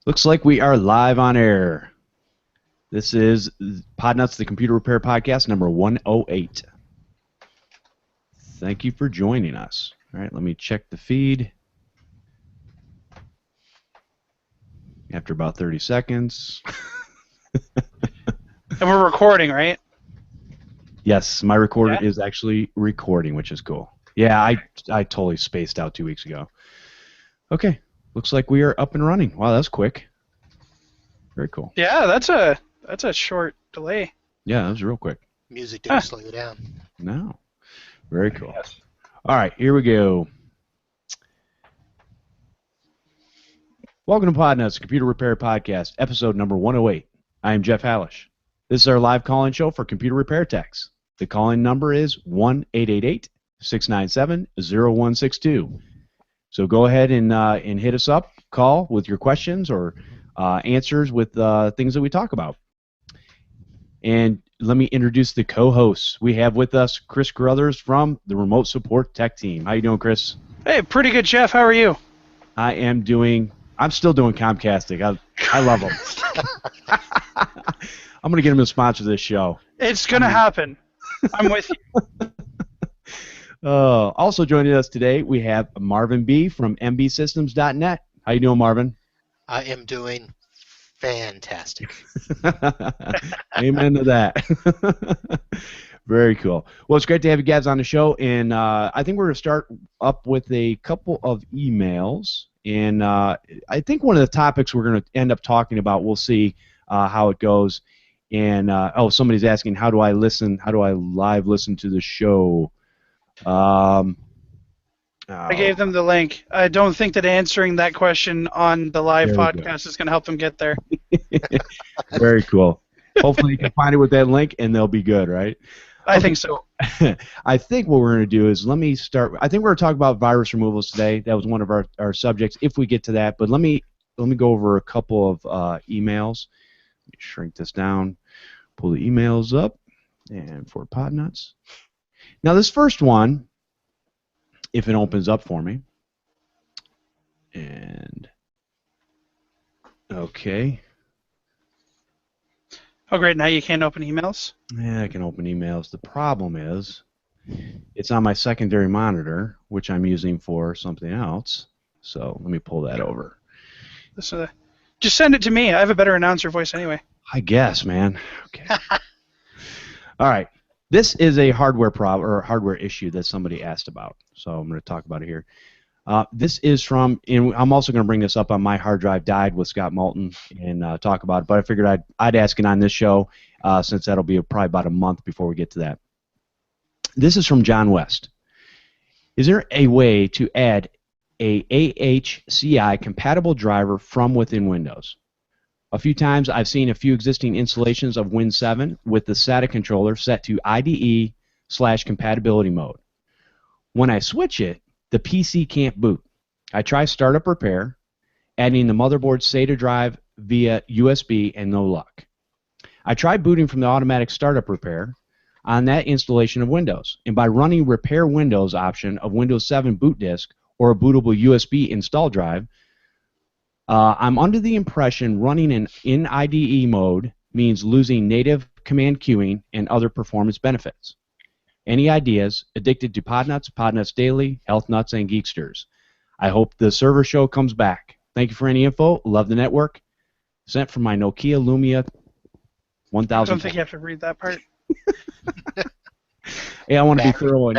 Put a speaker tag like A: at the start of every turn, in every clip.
A: Looks like we are live on air. This is Podnutz, the Computer Repair Podcast, number 108. Thank you for joining us. All right, let me check the feed. After about 30 seconds.
B: And we're recording, right?
A: Yes, my recorder is actually recording, which is cool. Yeah, I totally spaced out 2 weeks ago. Okay, looks like we are up and running. Wow, that's quick. Very cool.
B: Yeah, that's a short delay.
A: Yeah, that was real quick.
C: Music didn't slow you down.
A: No. Very cool.
B: Yes.
A: All right, here we go. Welcome to Podnutz, Computer Repair Podcast, episode number 108. I am Jeff Halash. This is our live call-in show for computer repair techs. The call-in number is 1-888-697-0162. So go ahead and hit us up, call with your questions or answers with things that we talk about. And let me introduce the co-hosts. We have with us Chris Carruthers from the Remote Support Tech Team. How you doing, Chris?
B: Hey, pretty good, Jeff. How are you?
A: I'm still doing Comcasting. I love them. I'm going to get them to sponsor this show.
B: It's going to happen. I'm with you.
A: Also joining us today, we have Marvin Bee from mbsystems.net. How you doing, Marvin?
C: I am doing fantastic.
A: Amen to that. Very cool. Well, it's great to have you guys on the show, and I think we're going to start up with a couple of emails. And I think one of the topics we're going to end up talking about, we'll see how it goes. And somebody's asking, how do I live listen to the show?
B: I gave them the link. I don't think that answering that question on the live podcast is going to help them get there.
A: Very cool. Hopefully you can find it with that link, and they'll be good, right?
B: I think so.
A: I think what we're going to do is let me start. I think we're going to talk about virus removals today. That was one of our subjects, if we get to that. But let me go over a couple of emails. Let me shrink this down, pull the emails up, and for Podnutz. Now this first one, if it opens up for me, and okay.
B: Oh, great. Now you can't open emails?
A: Yeah, I can open emails. The problem is it's on my secondary monitor, which I'm using for something else. So let me pull that over.
B: Just send it to me. I have a better announcer voice anyway.
A: I guess, man. Okay. All right. This is a hardware problem or hardware issue that somebody asked about. So I'm going to talk about it here. This is from, and I'm also going to bring this up on My Hard Drive Died with Scott Moulton and talk about it, but I figured I'd ask it on this show since that'll be probably about a month before we get to that. This is from John West. Is there a way to add a AHCI compatible driver from within Windows? A few times I've seen a few existing installations of Win 7 with the SATA controller set to IDE/compatibility mode. When I switch it, the PC can't boot. I try startup repair, adding the motherboard SATA drive via USB, and no luck. I tried booting from the automatic startup repair on that installation of Windows, and by running repair Windows option of Windows 7 boot disk or a bootable USB install drive, I'm under the impression running in IDE mode means losing native command queuing and other performance benefits. Any ideas? Addicted to Podnutz, Podnutz Daily, Health Nuts, and Geeksters. I hope the server show comes back. Thank you for any info. Love the network. Sent from my Nokia Lumia 1000.
B: I don't think you have to read that part.
A: Hey, I want to be thorough.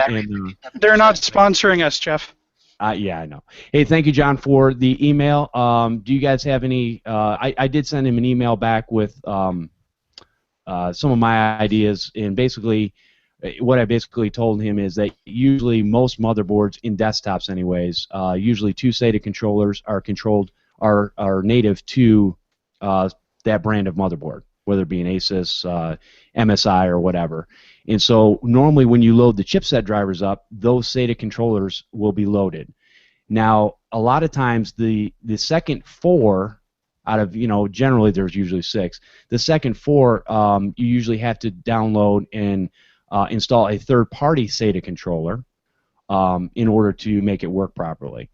B: They're not sponsoring us, Jeff.
A: Yeah, I know. Hey, thank you, John, for the email. Do you guys have any? I did send him an email back with some of my ideas, and basically, what I basically told him is that usually most motherboards in desktops, anyways, usually two SATA controllers are native to that brand of motherboard, whether it be an Asus, MSI, or whatever. And so normally when you load the chipset drivers up, those SATA controllers will be loaded. Now, a lot of times the second four out of, generally there's usually 6. The second 4, you usually have to download and install a third-party SATA controller in order to make it work properly.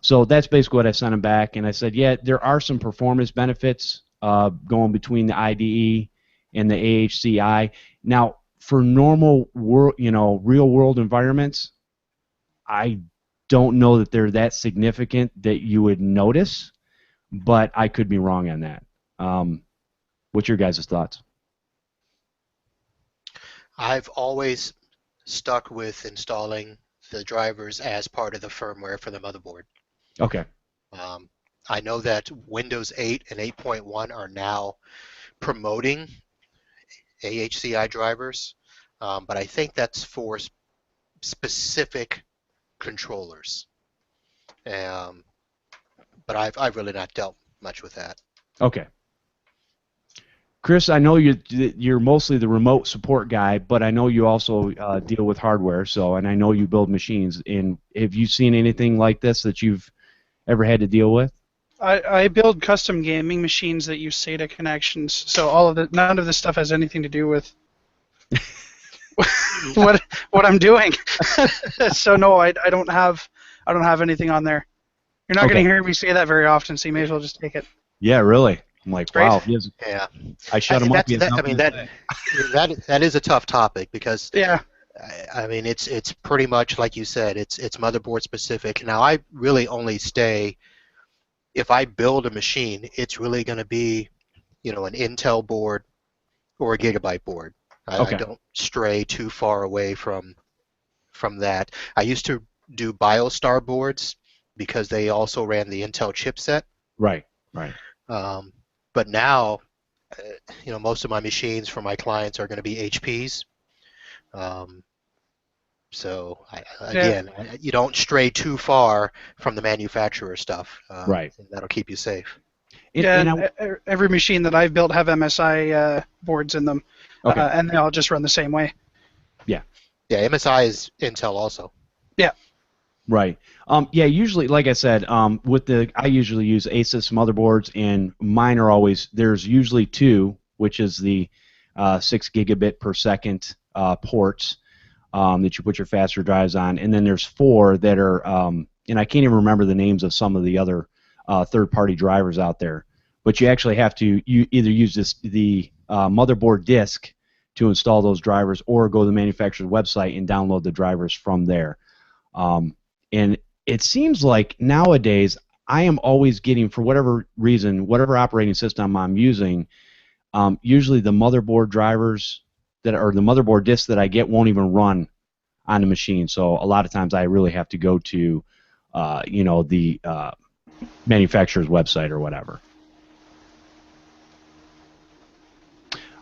A: So that's basically what I sent him back, and I said, yeah, there are some performance benefits going between the IDE and the AHCI. Now, for normal world, real world environments, I don't know that they're that significant that you would notice, but I could be wrong on that. What's your guys' thoughts?
C: I've always stuck with installing the drivers as part of the firmware for the motherboard.
A: Okay.
C: I know that Windows 8 and 8.1 are now promoting AHCI drivers, but I think that's for specific controllers. But I've really not dealt much with that.
A: Okay. Chris, I know you're mostly the remote support guy, but I know you also deal with hardware. And I know you build machines. And have you seen anything like this that you've ever had to deal with?
B: I build custom gaming machines that use SATA connections, so none of this stuff has anything to do with what I'm doing. So no, I don't have anything on there. You're not going to hear me say that very often, so you may as well just take it.
A: Yeah, really. I'm like, wow.
C: Yeah.
A: I shut him up.
C: That is a tough topic because
B: yeah.
C: I mean it's pretty much like you said. It's motherboard specific. Now I really only stay. If I build a machine, it's really going to be, an Intel board or a Gigabyte board. I don't stray too far away from that. I used to do BioStar boards because they also ran the Intel chipset.
A: Right.
C: But now, most of my machines for my clients are going to be HPs. So you don't stray too far from the manufacturer stuff.
A: Right.
C: That'll keep you safe.
B: Every machine that I've built have MSI boards in them, and they all just run the same way.
A: Yeah.
C: Yeah, MSI is Intel also.
B: Yeah.
A: Right. Usually, like I said, I usually use ASUS motherboards, and mine are always, there's usually two, which is the 6 gigabit per second ports that you put your faster drives on, and then there's 4 that are, and I can't even remember the names of some of the other third-party drivers out there, but you actually have to either use the motherboard disk to install those drivers, or go to the manufacturer's website and download the drivers from there. And it seems like nowadays I am always getting, for whatever reason, whatever operating system I'm using, usually the motherboard drivers the motherboard disks that I get won't even run on the machine. So a lot of times I really have to go to, the manufacturer's website or whatever.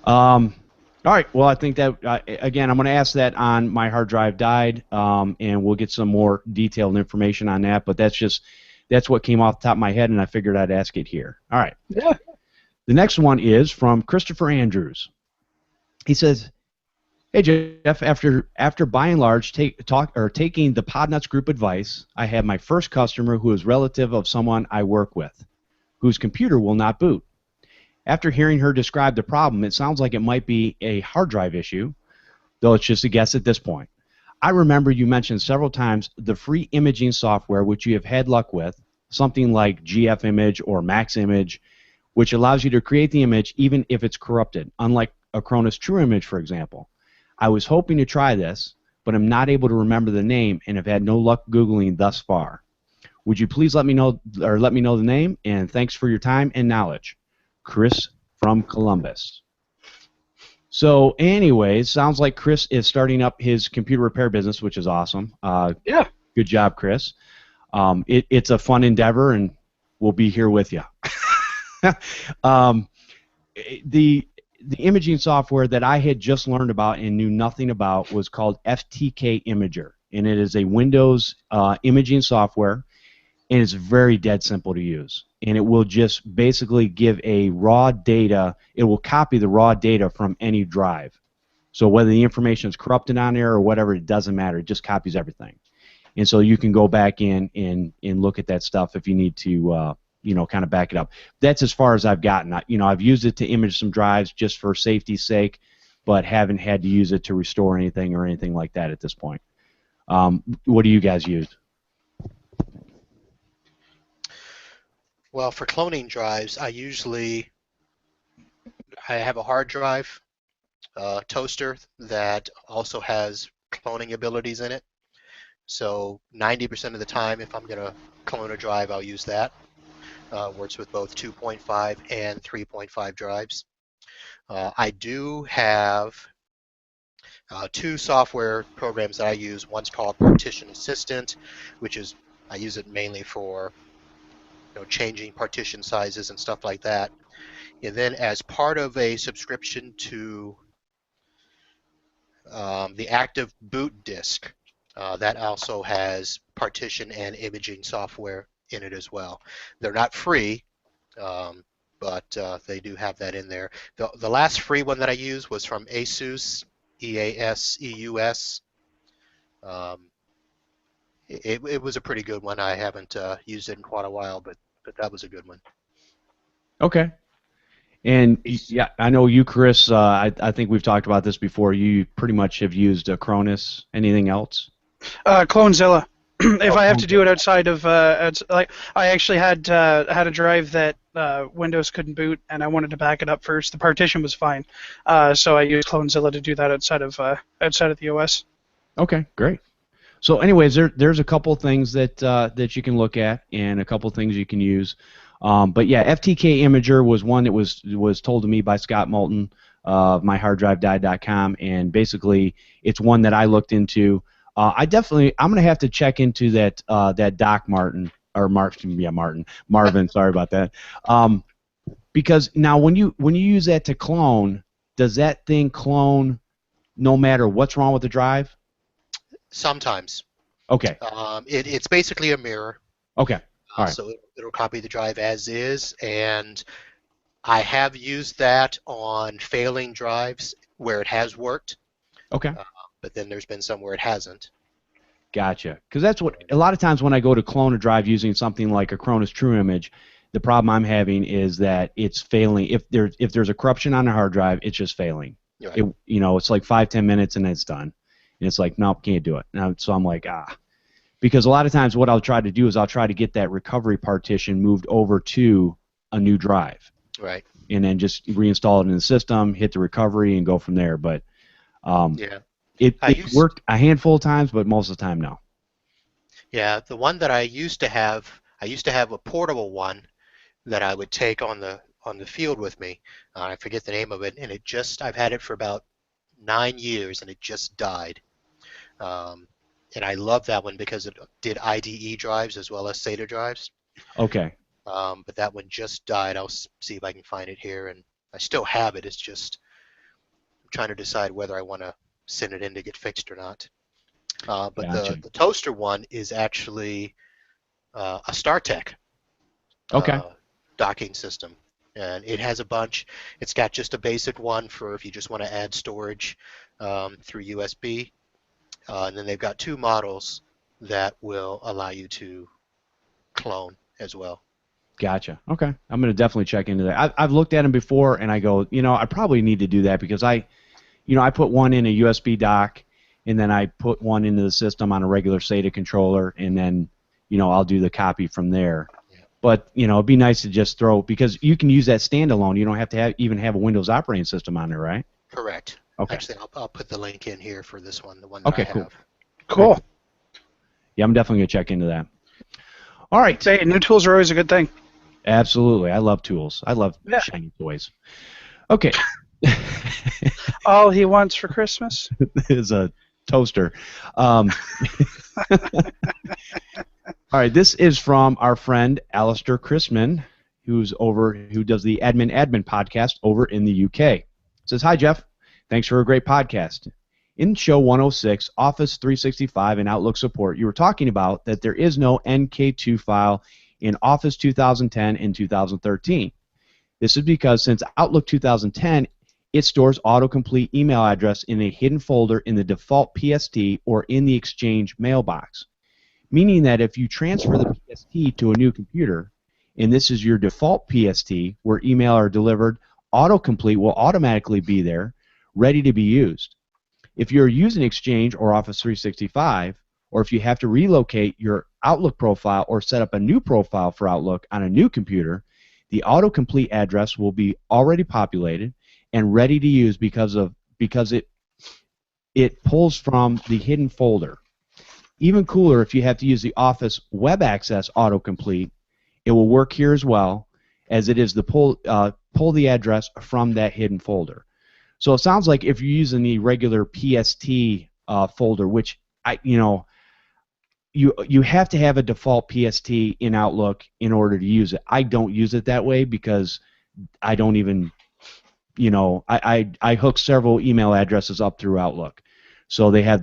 A: All right. Well, I think that again, I'm going to ask that on My Hard Drive Died, and we'll get some more detailed information on that. But that's what came off the top of my head, and I figured I'd ask it here. All right.
B: Yeah.
A: The next one is from Christopher Andrews. He says, "Hey Jeff, after by and large taking the Podnutz group advice, I have my first customer who is relative of someone I work with, whose computer will not boot. After hearing her describe the problem, it sounds like it might be a hard drive issue, though it's just a guess at this point. I remember you mentioned several times the free imaging software which you have had luck with, something like GF Image or Max Image, which allows you to create the image even if it's corrupted, unlike Acronis True Image, for example. I was hoping to try this, but I'm not able to remember the name and have had no luck Googling thus far. Would you please let me know the name, and thanks for your time and knowledge. Chris from Columbus." So anyways, sounds like Chris is starting up his computer repair business, which is awesome.
B: Yeah.
A: Good job, Chris. It's a fun endeavor, and we'll be here with you. The imaging software that I had just learned about and knew nothing about was called FTK Imager, and it is a Windows imaging software, and it's very dead simple to use. And it will just basically give a raw data. It will copy the raw data from any drive. So whether the information is corrupted on there or whatever, it doesn't matter. It just copies everything. And so you can go back in and look at that stuff if you need to, kind of back it up. That's as far as I've gotten. I've used it to image some drives just for safety's sake, but haven't had to use it to restore anything or anything like that at this point. What do you guys use?
C: Well, for cloning drives, I have a hard drive toaster that also has cloning abilities in it. So 90% of the time, if I'm going to clone a drive, I'll use that. Works with both 2.5 and 3.5 drives. I do have two software programs that I use. One's called Partition Assistant, which is I use it mainly for changing partition sizes and stuff like that. And then as part of a subscription to the active boot disk, that also has partition and imaging software in it as well. They're not free, but they do have that in there. The last free one that I used was from ASUS, EASEUS. It was a pretty good one. I haven't used it in quite a while, but that was a good one.
A: Okay. And yeah, I know you, Chris. I think we've talked about this before. You pretty much have used Acronis. Anything else?
B: Clonezilla. If I have to do it outside of like, I actually had a drive that Windows couldn't boot, and I wanted to back it up first. The partition was fine, so I used Clonezilla to do that outside of the OS.
A: Okay, great. So, anyways, there's a couple things that you can look at, and a couple things you can use. But yeah, FTK Imager was one that was told to me by Scott Moulton of myharddrivedied.com, and basically it's one that I looked into. I'm gonna have to check into that Doc Martin or Marvin. Sorry about that. Because now when you use that to clone, does that thing clone no matter what's wrong with the drive?
C: Sometimes.
A: Okay.
C: It's basically a mirror.
A: Okay. All right.
C: So it'll copy the drive as is, and I have used that on failing drives where it has worked.
A: Okay.
C: But then there's been some where it hasn't.
A: Gotcha. Because that's what a lot of times when I go to clone a drive using something like Acronis True Image, the problem I'm having is that it's failing. If there's a corruption on the hard drive, it's just failing.
C: Right.
A: It's like 5-10 minutes and it's done. And it's like, nope, can't do it. Now, so I'm like, because a lot of times what I'll try to do is I'll try to get that recovery partition moved over to a new drive.
C: Right.
A: And then just reinstall it in the system, hit the recovery, and go from there. But
C: yeah.
A: It worked a handful of times, but most of the time, no.
C: Yeah, the one that I used to have a portable one that I would take on the field with me. I forget the name of it, and I've had it for about 9 years, and it just died. And I love that one because it did IDE drives as well as SATA drives.
A: Okay.
C: But that one just died. I'll see if I can find it here, and I still have it. It's just I'm trying to decide whether I want to send it in to get fixed or not. But
A: Gotcha.
C: the toaster one is actually a StarTech docking system, and it has a bunch. It's got just a basic one for if you just want to add storage through USB, and then they've got two models that will allow you to clone as well.
A: Gotcha. Okay. I'm going to definitely check into that. I've looked at them before, and I go, I probably need to do that because I put one in a USB dock, and then I put one into the system on a regular SATA controller, and then, I'll do the copy from there.
C: Yeah.
A: But, it'd be nice to just because you can use that standalone. You don't have to even have a Windows operating system on there, right?
C: Correct.
A: Okay.
C: Actually, I'll put the link in here for this one, the one that I have.
A: Cool.
B: Cool.
A: Yeah, I'm definitely going to check into that. All right.
B: Say, new tools are always a good thing.
A: Absolutely. I love tools. I love shiny toys. Okay.
B: All he wants for Christmas
A: is a toaster. All right, this is from our friend Alistair Chrisman, who does the Admin podcast over in the UK. It says, "Hi Jeff, thanks for a great podcast. In show 106, Office 365 and Outlook support, you were talking about that there is no NK2 file in Office 2010 and 2013. This is because since Outlook 2010, it stores autocomplete email address in a hidden folder in the default PST or in the Exchange mailbox, meaning that if you transfer the PST to a new computer, and this is your default PST where email are delivered, autocomplete will automatically be there, ready to be used. If you're using Exchange or Office 365, or if you have to relocate your Outlook profile or set up a new profile for Outlook on a new computer, the autocomplete address will be already populated and ready to use because it pulls from the hidden folder. Even cooler, if you have to use the Office Web Access autocomplete, it will work here as well, as it is the pull the address from that hidden folder. So it sounds like if you're using the regular PST folder, which you have to have a default PST in Outlook in order to use it. I don't use it that way because I don't even, I hook several email addresses up through Outlook, so they have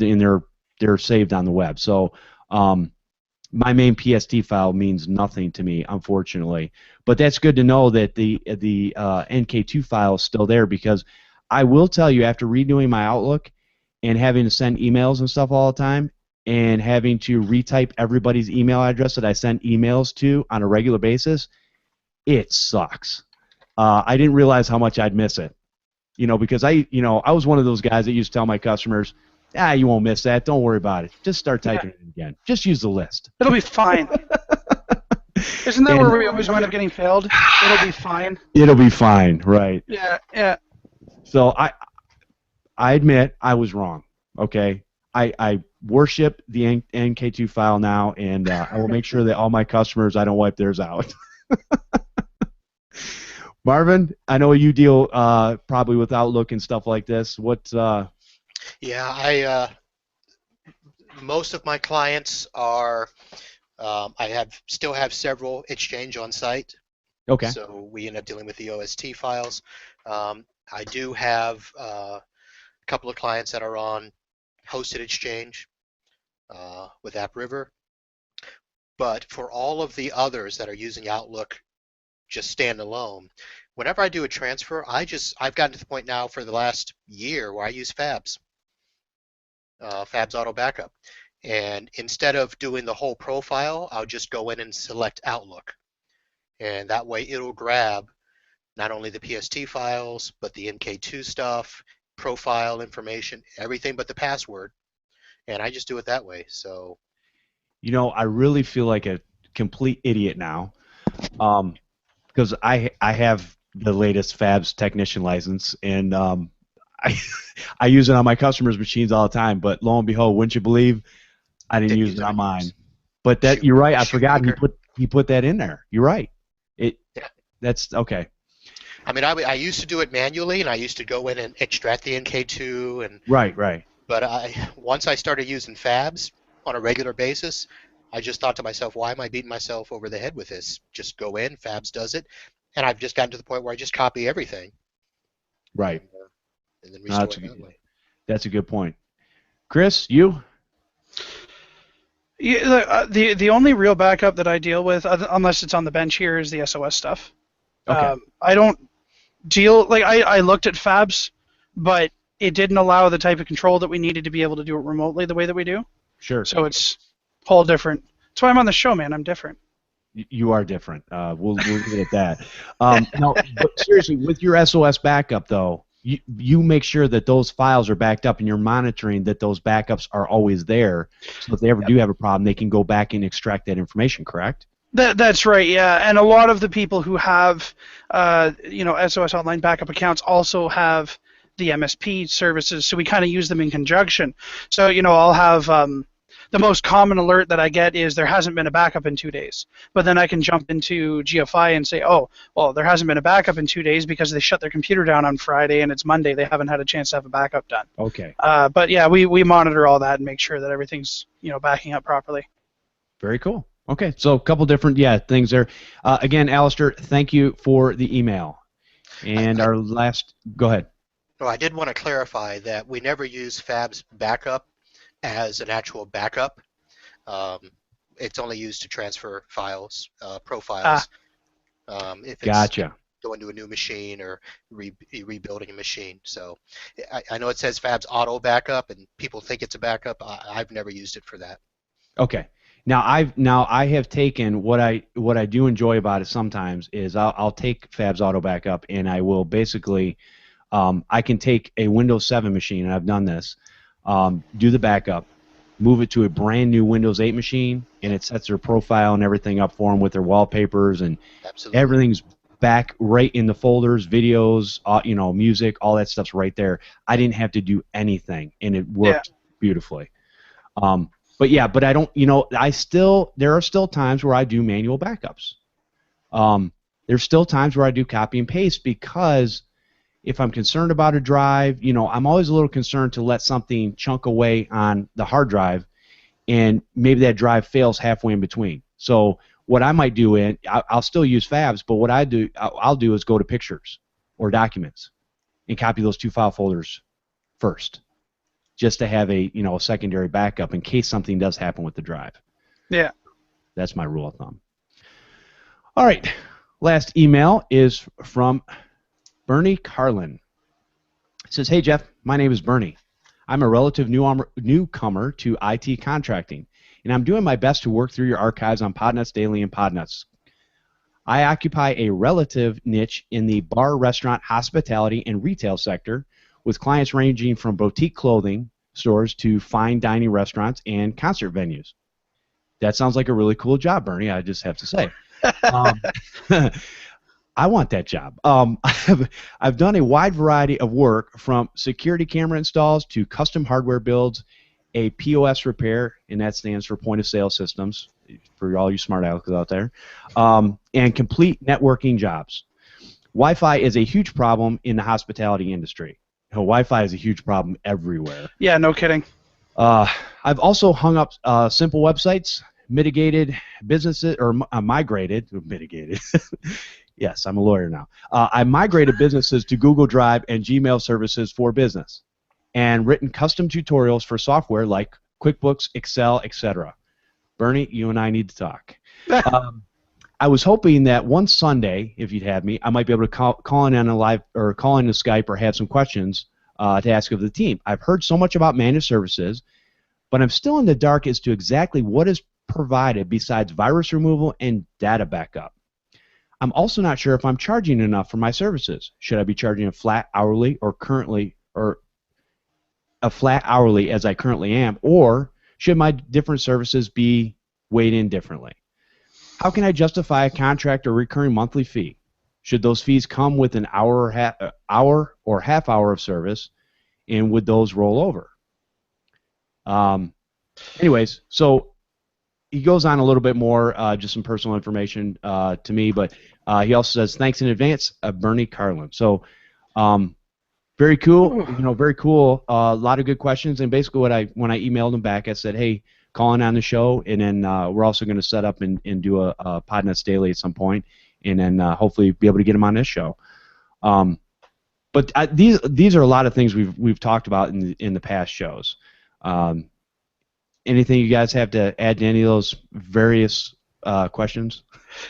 A: they're saved on the web. So my main PST file means nothing to me, unfortunately. But that's good to know that the NK2 file is still there, because I will tell you, after redoing my Outlook and having to send emails and stuff all the time, and having to retype everybody's email address that I send emails to on a regular basis, it sucks. I didn't realize how much I'd miss it, because I was one of those guys that used to tell my customers, you won't miss that. Don't worry about it. Just start typing it again. Just use the list.
B: It'll be fine. Isn't that where we always wind up getting failed? It'll be fine.
A: It'll be fine, right?
B: Yeah.
A: So I admit I was wrong. Okay, I worship the NK2 file now, and I will make sure that all my customers, I don't wipe theirs out. Marvin, I know you deal probably with Outlook and stuff like this. What?
C: Yeah, most of my clients are. I still have several Exchange on site.
A: Okay.
C: So we end up dealing with the OST files. I do have a couple of clients that are on hosted Exchange with AppRiver, but for all of the others that are using Outlook just standalone, whenever I do a transfer, I've gotten to the point now for the last year where I use Fabs Auto Backup, and instead of doing the whole profile, I'll just go in and select Outlook, and that way it'll grab not only the PST files but the NK2 stuff, profile information, everything but the password, and I just do it that way. So,
A: I really feel like a complete idiot now, because I have the latest Fabs technician license, and I use it on my customers' machines all the time. But lo and behold, wouldn't you believe, I didn't use it on mine. But you're right. I forgot he put that in there. You're right. That's okay.
C: I mean, I used to do it manually, and I used to go in and extract the NK2 and
A: right.
C: But once I started using Fabs on a regular basis, I just thought to myself, why am I beating myself over the head with this? Just go in, Fabs does it, and I've just gotten to the point where I just copy everything.
A: Right.
C: And then restore it that way.
A: That's a good point. Chris, you?
B: Yeah, the only real backup that I deal with, unless it's on the bench here, is the SOS stuff.
A: Okay.
B: I don't deal, I looked at Fabs, but it didn't allow the type of control that we needed to be able to do it remotely the way that we do.
A: Sure.
B: So it's whole different. That's why I'm on the show, man. I'm different.
A: You are different. We'll leave it at that. No, but seriously, with your SOS backup, though, you make sure that those files are backed up, and you're monitoring that those backups are always there, so if they ever do have a problem, they can go back and extract that information, correct?
B: That's right, yeah. And a lot of the people who have, SOS Online backup accounts also have the MSP services, so we kind of use them in conjunction. So, I'll have the most common alert that I get is there hasn't been a backup in 2 days. But then I can jump into GFI and say, oh, well, there hasn't been a backup in 2 days because they shut their computer down on Friday and it's Monday. They haven't had a chance to have a backup done.
A: Okay.
B: But yeah, we monitor all that and make sure that everything's backing up properly.
A: Very cool. Okay, so a couple different things there. Again, Alistair, thank you for the email. And our last, go ahead.
C: No, I did want to clarify that we never use Fabs backup as an actual backup. It's only used to transfer files, profiles. If it's
A: gotcha.
C: Going to a new machine or rebuilding a machine. So I know it says Fabs auto backup, and people think it's a backup. I've never used it for that.
A: Okay. Now I have taken what I do enjoy about it sometimes is I'll take Fabs auto backup, and I will basically I can take a Windows 7 machine, and I've done this, do the backup, move it to a brand new Windows 8 machine, and it sets their profile and everything up for them with their wallpapers, and
C: Absolutely.
A: everything's back right in the folders, videos, music, all that stuff's right there. I didn't have to do anything, and it worked beautifully. But I don't, there are still times where I do manual backups. There's still times where I do copy and paste, because if I'm concerned about a drive, I'm always a little concerned to let something chunk away on the hard drive, and maybe that drive fails halfway in between. So what I might do, I'll still use Fabs, but what I'll do is go to Pictures or Documents and copy those 2 file folders first, just to have a secondary backup in case something does happen with the drive.
B: Yeah.
A: That's my rule of thumb. All right. Last email is from Bernie Carlin. It says, "Hey Jeff, my name is Bernie. I'm a relative newcomer to IT contracting, and I'm doing my best to work through your archives on Podnutz Daily and Podnutz. I occupy a relative niche in the bar, restaurant, hospitality, and retail sector, with clients ranging from boutique clothing stores to fine dining restaurants and concert venues." That sounds like a really cool job, Bernie, I just have to say. I want that job. I've done a wide variety of work, from security camera installs to custom hardware builds, a POS repair, and that stands for point of sale systems, for all you smart alecks out there, and complete networking jobs. Wi-Fi is a huge problem in the hospitality industry. Wi-Fi is a huge problem everywhere.
B: Yeah, no kidding.
A: I've also hung up simple websites, mitigated businesses, or migrated. Yes, I'm a lawyer now. I migrated businesses to Google Drive and Gmail services for business, and written custom tutorials for software like QuickBooks, Excel, etc. Bernie, you and I need to talk. I was hoping that one Sunday, if you'd have me, I might be able to call in on a live, or call into Skype, or have some questions to ask of the team. I've heard so much about managed services, but I'm still in the dark as to exactly what is provided besides virus removal and data backup. I'm also not sure if I'm charging enough for my services. Should I be charging a flat hourly a flat hourly as I currently am, or should my different services be weighed in differently? How can I justify a contract or recurring monthly fee? Should those fees come with an hour or half hour of service, and would those roll over? Anyways, so he goes on a little bit more, just some personal information to me, but he also says, "Thanks in advance, Bernie Carlin." So, very cool. Very cool. A lot of good questions, and basically, when I emailed him back, I said, "Hey, call in on the show, and then we're also going to set up and do a Podnutz Daily at some point, and then hopefully be able to get him on this show." But these are a lot of things we've talked about in the past shows. Anything you guys have to add to any of those various questions?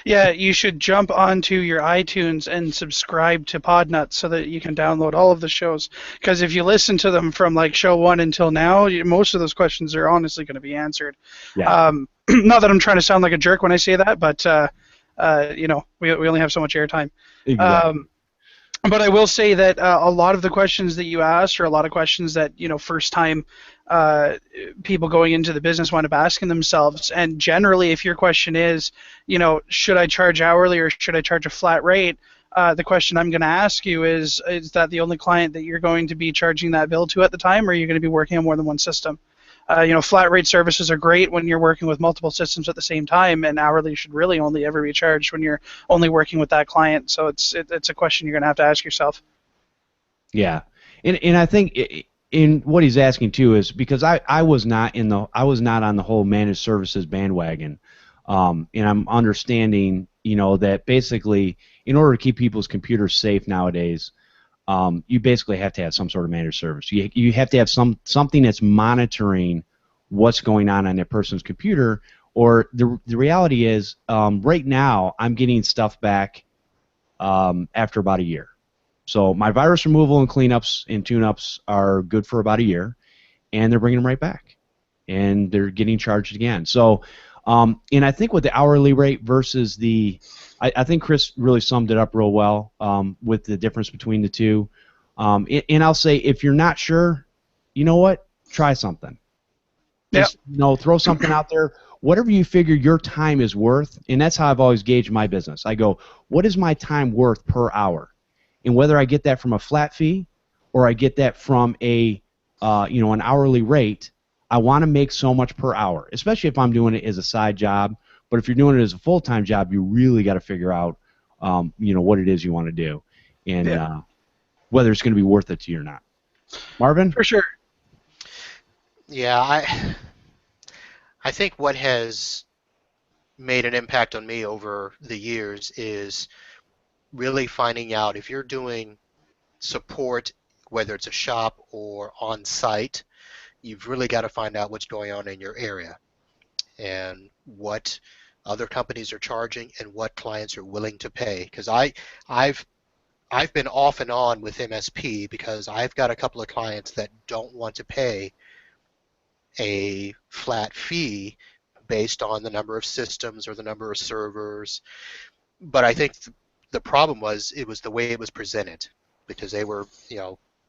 B: Yeah, you should jump onto your iTunes and subscribe to Podnutz so that you can download all of the shows. Because if you listen to them from like show 1 until now, most of those questions are honestly going to be answered.
A: Yeah.
B: Not that I'm trying to sound like a jerk when I say that, but we only have so much airtime.
A: Exactly.
B: But I will say that a lot of the questions that you asked are a lot of questions that first time people going into the business wind up asking themselves. And generally, if your question is, should I charge hourly or should I charge a flat rate? The question I'm going to ask you is that the only client that you're going to be charging that bill to at the time, or are you going to be working on more than one system? Flat rate services are great when you're working with multiple systems at the same time, and hourly should really only ever be charged when you're only working with that client. So it's a question you're going to have to ask yourself. Yeah,
A: and I think in what he's asking too is because I was not on the whole managed services bandwagon, and I'm understanding that basically in order to keep people's computers safe nowadays, you basically have to have some sort of managed service. You have to have something that's monitoring what's going on that person's computer. Or the reality is, right now I'm getting stuff back after about a year. So my virus removal and cleanups and tune-ups are good for about a year, and they're bringing them right back, and they're getting charged again. So, and I think with the hourly rate versus I think Chris really summed it up real well with the difference between the two. And I'll say, if you're not sure, you know what? Try something. Just throw something out there. Whatever you figure your time is worth, and that's how I've always gauged my business. I go, what is my time worth per hour? And whether I get that from a flat fee or I get that from an hourly rate, I want to make so much per hour, especially if I'm doing it as a side job. But if you're doing it as a full-time job, you really got to figure out, what it is you want to do, and whether it's going to be worth it to you or not. Marvin?
B: For sure.
C: Yeah, I think what has made an impact on me over the years is really finding out if you're doing support, whether it's a shop or on site, you've really got to find out what's going on in your area and what other companies are charging and what clients are willing to pay. Because I've been off and on with MSP because I've got a couple of clients that don't want to pay a flat fee based on the number of systems or the number of servers. But I think the problem was it was the way it was presented, because they were,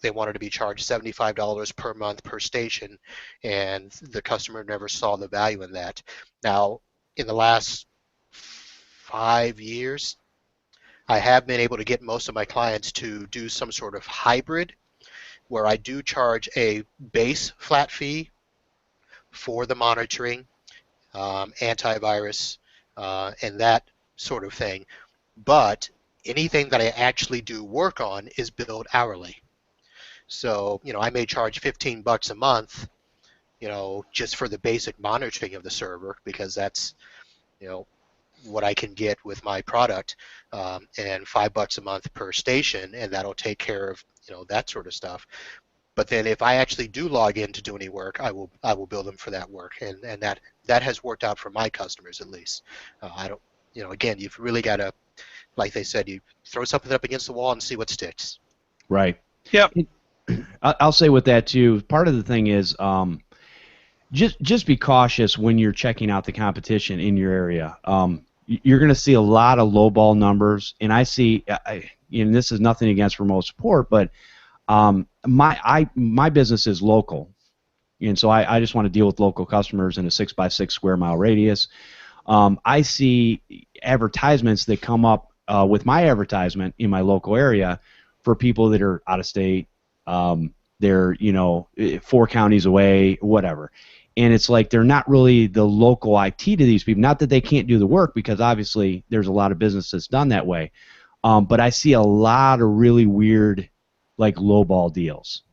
C: they wanted to be charged $75 per month per station, and the customer never saw the value in that. Now, in the last 5 years, I have been able to get most of my clients to do some sort of hybrid where I do charge a base flat fee for the monitoring, antivirus, and that sort of thing. But anything that I actually do work on is billed hourly. So, I may charge $15 a month, just for the basic monitoring of the server, because that's, what I can get with my product, and $5 a month per station, and that'll take care of, that sort of stuff. But then if I actually do log in to do any work, I will bill them for that work, and that has worked out for my customers at least. I don't, again, you've really got to, like they said, you throw something up against the wall and see what sticks.
A: Right.
B: Yep.
A: I'll say with that too. Part of the thing is, just be cautious when you're checking out the competition in your area. You're going to see a lot of lowball numbers, and I see, and this is nothing against remote support, but my business is local, and so I just want to deal with local customers in a 6x6 square mile radius. I see advertisements that come up with my advertisement in my local area for people that are out of state. They're 4 counties away, whatever. And it's like they're not really the local IT to these people. Not that they can't do the work, because obviously there's a lot of business that's done that way. But I see a lot of really weird, like lowball deals.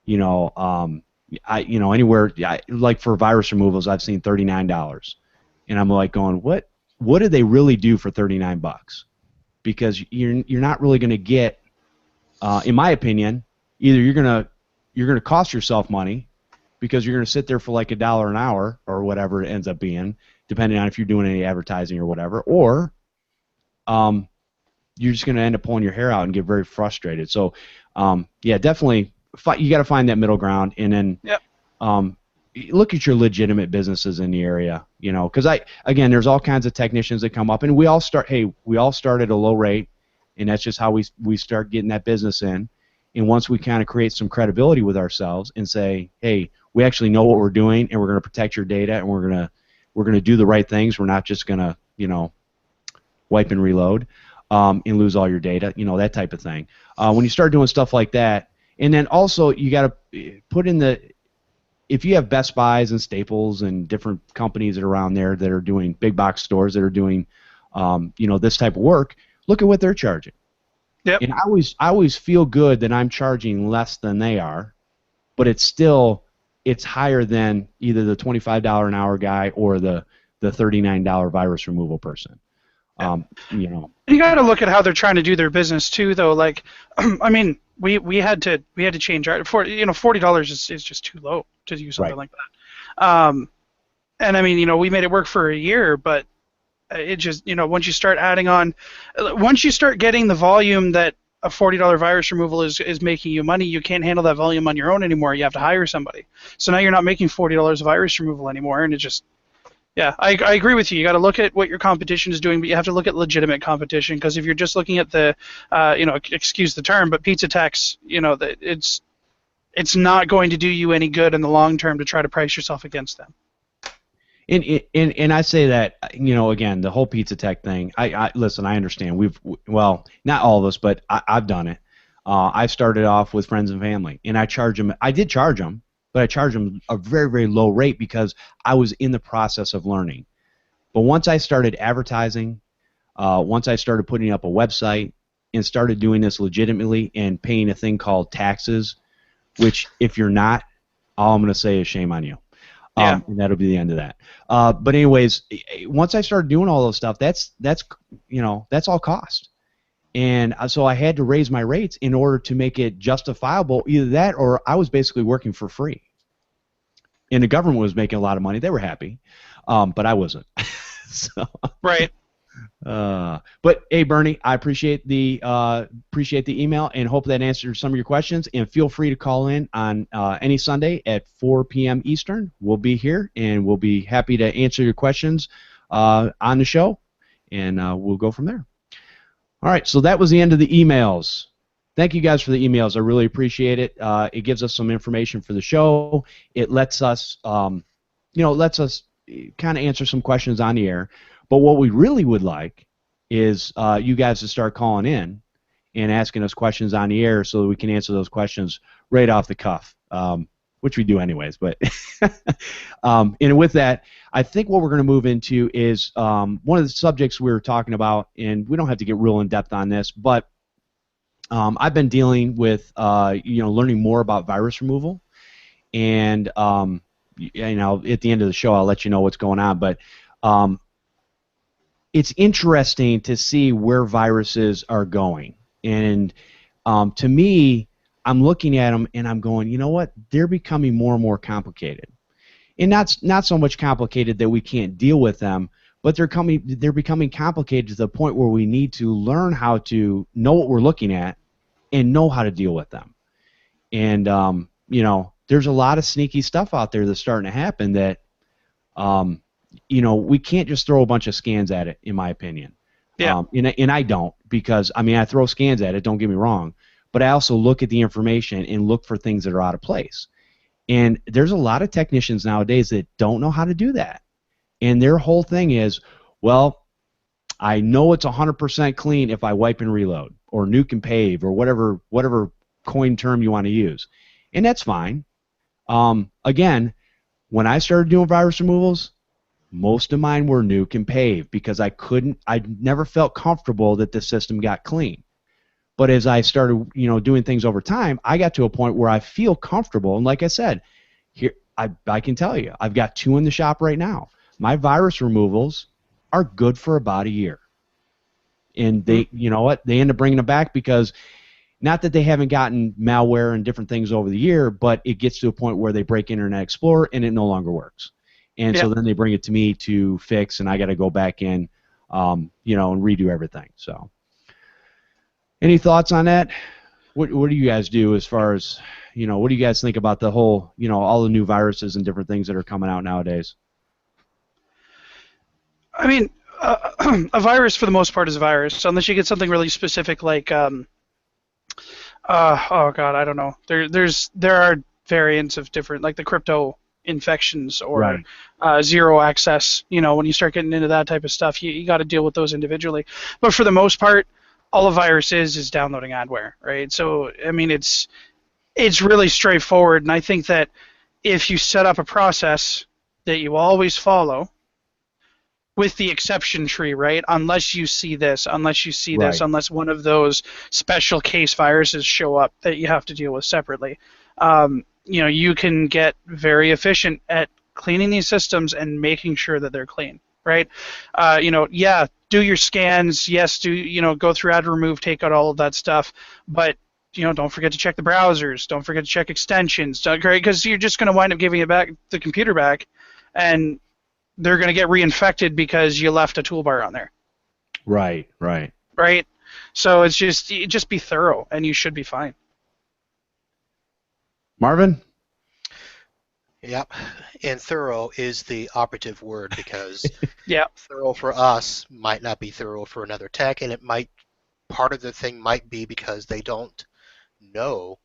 A: Anywhere like for virus removals, I've seen $39, and I'm like going, what do they really do for $39? Because you're not really going to get, in my opinion, either you're gonna cost yourself money, because you're gonna sit there for like $1 an hour or whatever it ends up being, depending on if you're doing any advertising or whatever, or you're just gonna end up pulling your hair out and get very frustrated. So definitely you got to find that middle ground, and then look at your legitimate businesses in the area, because there's all kinds of technicians that come up, and we all start at a low rate, and that's just how we start getting that business in. And once we kind of create some credibility with ourselves and say, hey, we actually know what we're doing, and we're going to protect your data, and we're going to do the right things. We're not just going to, wipe and reload and lose all your data, that type of thing. When you start doing stuff like that, and then also you got to put in if you have Best Buys and Staples and different companies that are around there that are doing big box stores that are doing, this type of work, look at what they're charging.
B: Yep.
A: And I always feel good that I'm charging less than they are, but it's higher than either the $25 an hour guy or the $39 virus removal person. You
B: got to look at how they're trying to do their business too, though. Like, I mean, we had to change our $40 is just too low to do something like that. And I mean, we made it work for a year, but it just, once you start adding on, once you start getting the volume that a $40 virus removal is making you money, you can't handle that volume on your own anymore. You have to hire somebody. So now you're not making $40 virus removal anymore, and it just, I agree with you. You got to look at what your competition is doing, but you have to look at legitimate competition, because if you're just looking at the, excuse the term, but pizza techs, it's not going to do you any good in the long term to try to price yourself against them.
A: And I say that, again, the whole Pizza Tech thing. Listen. I understand. Well, not all of us, but I've done it. I started off with friends and family, and I charge them. I did charge them, but I charged them a very, very low rate because I was in the process of learning. But once I started advertising, once I started putting up a website and started doing this legitimately and paying a thing called taxes, which if you're not, all I'm going to say is shame on you.
B: Yeah.
A: And that'll be the end of that. But anyways, once I started doing all those stuff, that's all cost. And so I had to raise my rates in order to make it justifiable. Either that or I was basically working for free. And the government was making a lot of money. They were happy, but I wasn't. So.
B: Right.
A: But hey, Bernie, I appreciate the email and hope that answered some of your questions. And feel free to call in on any Sunday at 4 p.m. Eastern. We'll be here and we'll be happy to answer your questions on the show, and we'll go from there. All right, so that was the end of the emails. Thank you guys for the emails. I really appreciate it. It gives us some information for the show. It lets us, kind of answer some questions on the air. But what we really would like is you guys to start calling in and asking us questions on the air so that we can answer those questions right off the cuff, which we do anyways. But and with that, I think what we're going to move into is one of the subjects we were talking about, and we don't have to get real in depth on this, but I've been dealing with learning more about virus removal, and at the end of the show I'll let you know what's going on, but it's interesting to see where viruses are going, and to me, I'm looking at them and I'm going, you know what? They're becoming more and more complicated, and not so much complicated that we can't deal with them, but they're becoming complicated to the point where we need to learn how to know what we're looking at and know how to deal with them. And there's a lot of sneaky stuff out there that's starting to happen that we can't just throw a bunch of scans at it, in my opinion.
B: Yeah.
A: And I don't, because I throw scans at it, don't get me wrong, but I also look at the information and look for things that are out of place. And there's a lot of technicians nowadays that don't know how to do that. And their whole thing is, well, I know it's 100% clean if I wipe and reload, or nuke and pave, or whatever coin term you want to use. And that's fine. Again, when I started doing virus removals, most of mine were nuke and pave because I never felt comfortable that the system got clean. But as I started, doing things over time, I got to a point where I feel comfortable. And like I said, here I can tell you, I've got 2 in the shop right now. My virus removals are good for about a year. And they, you know what, they end up bringing them back because not that they haven't gotten malware and different things over the year, but it gets to a point where they break Internet Explorer and it no longer works. And so then they bring it to me to fix, and I got to go back in, and redo everything. So, any thoughts on that? What do you guys do as far as, what do you guys think about the whole, all the new viruses and different things that are coming out nowadays?
B: I mean, a virus for the most part is a virus, unless you get something really specific like, oh god, I don't know. There are variants of different, like the crypto infections or
A: right.
B: Zero access. When you start getting into that type of stuff, you got to deal with those individually. But for the most part, all a virus is downloading adware, right? So I mean, it's really straightforward, and I think that if you set up a process that you always follow, with the exception tree, right? Unless you see this, unless one of those special case viruses show up that you have to deal with separately. You can get very efficient at cleaning these systems and making sure that they're clean, right? Do your scans, yes, go through add, remove, take out all of that stuff, but don't forget to check the browsers, don't forget to check extensions, right? Because you're just going to wind up giving the computer back, and they're going to get reinfected because you left a toolbar on there.
A: Right.
B: So it's just be thorough, and you should be fine.
A: Marvin?
C: Yep, and thorough is the operative word because
B: yeah,
C: thorough for us might not be thorough for another tech, and part of the thing might be because they don't know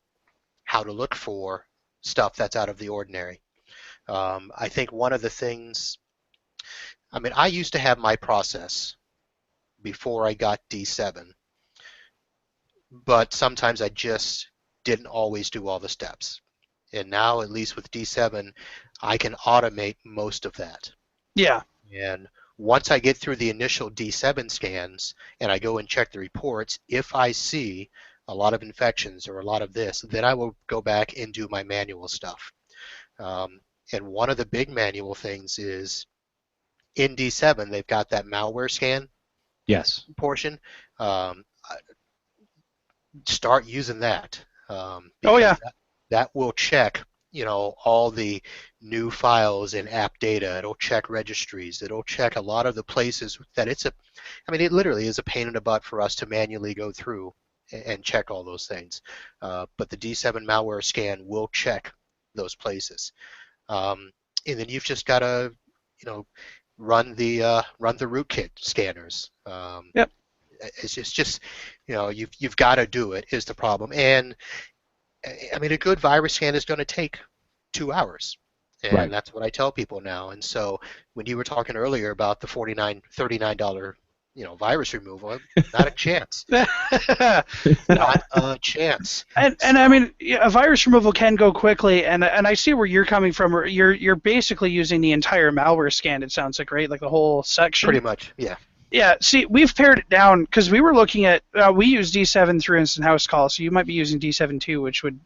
C: how to look for stuff that's out of the ordinary. I think one of the things, I mean, I used to have my process before I got D7, but sometimes I just didn't always do all the steps. And now, at least with D7, I can automate most of that.
B: Yeah.
C: And once I get through the initial D7 scans and I go and check the reports, if I see a lot of infections or a lot of this, then I will go back and do my manual stuff. And one of the big manual things is in D7, they've got that malware scan
A: Yes.
C: portion. Start using that.
B: Oh, yeah.
C: That will check, all the new files in app data. It'll check registries. It'll check a lot of the places that it literally is a pain in the butt for us to manually go through and check all those things. But the D7 malware scan will check those places. And then you've just got to, run the rootkit scanners.
B: Yep.
C: It's just you've got to do it is the problem. And I mean, a good virus scan is going to take 2 hours. And
A: Right.
C: That's what I tell people now. And so when you were talking earlier about the $39 virus removal, not a chance. Not a chance.
B: And I mean, a virus removal can go quickly, and I see where you're coming from. You're basically using the entire malware scan. It sounds like, right, like the whole section.
C: Pretty much, yeah.
B: Yeah. See, we've pared it down because we were looking at we use D7 through instant house call, so you might be using D7 too, which would.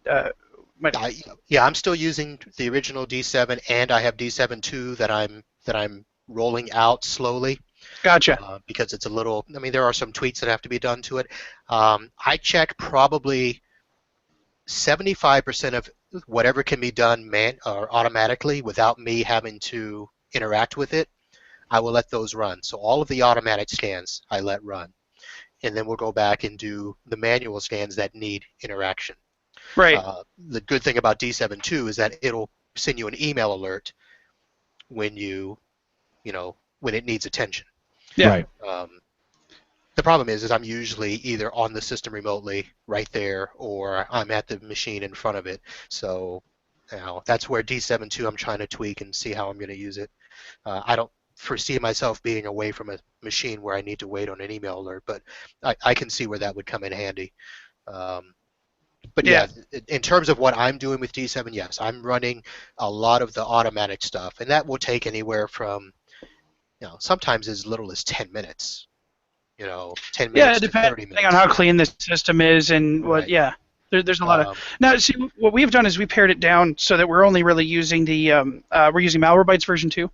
C: I'm still using the original D7, and I have D7 2 that I'm rolling out slowly.
B: Gotcha.
C: Because it's a little. I mean, there are some tweaks that have to be done to it. I check probably 75% of whatever can be done or automatically without me having to interact with it. I will let those run. So all of the automatic scans I let run, and then we'll go back and do the manual scans that need interaction.
B: Right.
C: The good thing about D7 2 is that it'll send you an email alert when when it needs attention.
B: Yeah.
A: Right.
C: The problem is I'm usually either on the system remotely right there, or I'm at the machine in front of it. So that's where D7 2 I'm trying to tweak and see how I'm going to use it. I don't foresee myself being away from a machine where I need to wait on an email alert, but I can see where that would come in handy. But yeah, in terms of what I'm doing with D7, yes, I'm running a lot of the automatic stuff, and that will take anywhere from, sometimes as little as 10 minutes. 10 minutes to 30 minutes.
B: Depending on how clean the system is and what. Right. Yeah, there's a lot of. Now, see, what we've done is we pared it down so that we're only really using the we're using Malwarebytes version 2.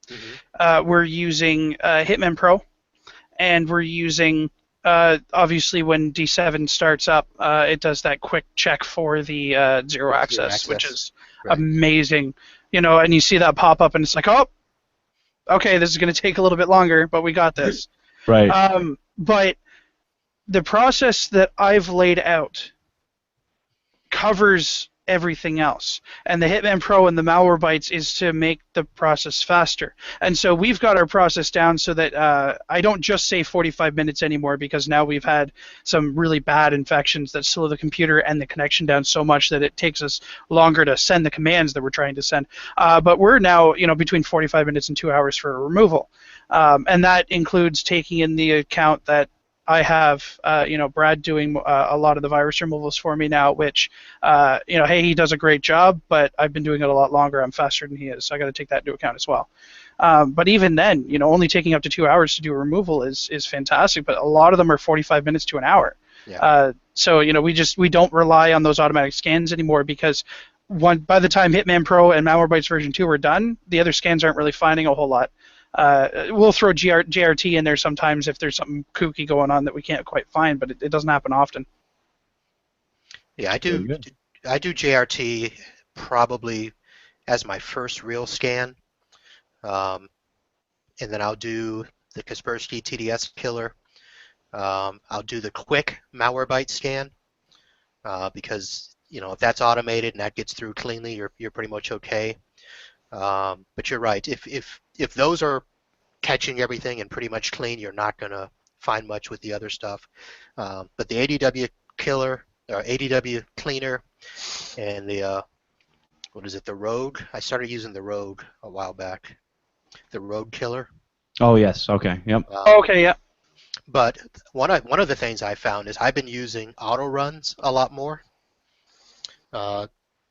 B: Mm-hmm. We're using Hitman Pro, and we're using obviously when D7 starts up, it does that quick check for the zero access, which is amazing. And you see that pop up, and it's like, oh, okay, this is going to take a little bit longer, but we got this.
A: Right.
B: But the process that I've laid out covers everything else. And the Hitman Pro and the Malwarebytes is to make the process faster. And so we've got our process down so that I don't just say 45 minutes anymore, because now we've had some really bad infections that slow the computer and the connection down so much that it takes us longer to send the commands that we're trying to send. But we're now, between 45 minutes and 2 hours for a removal. And that includes taking in the account that I have, Brad doing a lot of the virus removals for me now, which, hey, he does a great job, but I've been doing it a lot longer. I'm faster than he is, so I got to take that into account as well. But even then, only taking up to 2 hours to do a removal is fantastic, but a lot of them are 45 minutes to an hour. Yeah. So, we don't rely on those automatic scans anymore, because by the time Hitman Pro and Malwarebytes version 2 are done, the other scans aren't really finding a whole lot. We'll throw JRT in there sometimes if there's something kooky going on that we can't quite find, but it doesn't happen often.
C: Yeah, I do JRT probably as my first real scan, and then I'll do the Kaspersky TDS killer. I'll do the quick Malwarebytes scan because if that's automated and that gets through cleanly, you're pretty much okay. But you're right. If those are catching everything and pretty much clean, you're not going to find much with the other stuff. But the ADW killer ADW cleaner, and the what is it? The Rogue. I started using the Rogue a while back. The Rogue Killer.
A: Oh yes. Okay. Yep.
B: Okay, yeah.
C: But one of the things I found is I've been using auto runs a lot more,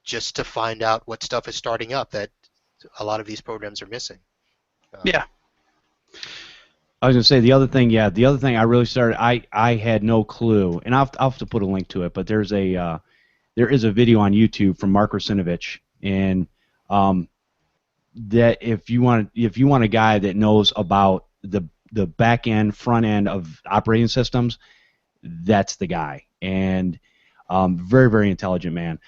C: just to find out what stuff is starting up that a lot of these programs are missing.
B: Yeah.
A: I was gonna say the other thing. Yeah, the other thing I really started. I had no clue, and I'll have to put a link to it. But there is a video on YouTube from Mark Rasinovich, and that if you want a guy that knows about the back end, front end of operating systems, that's the guy. And very, very intelligent man.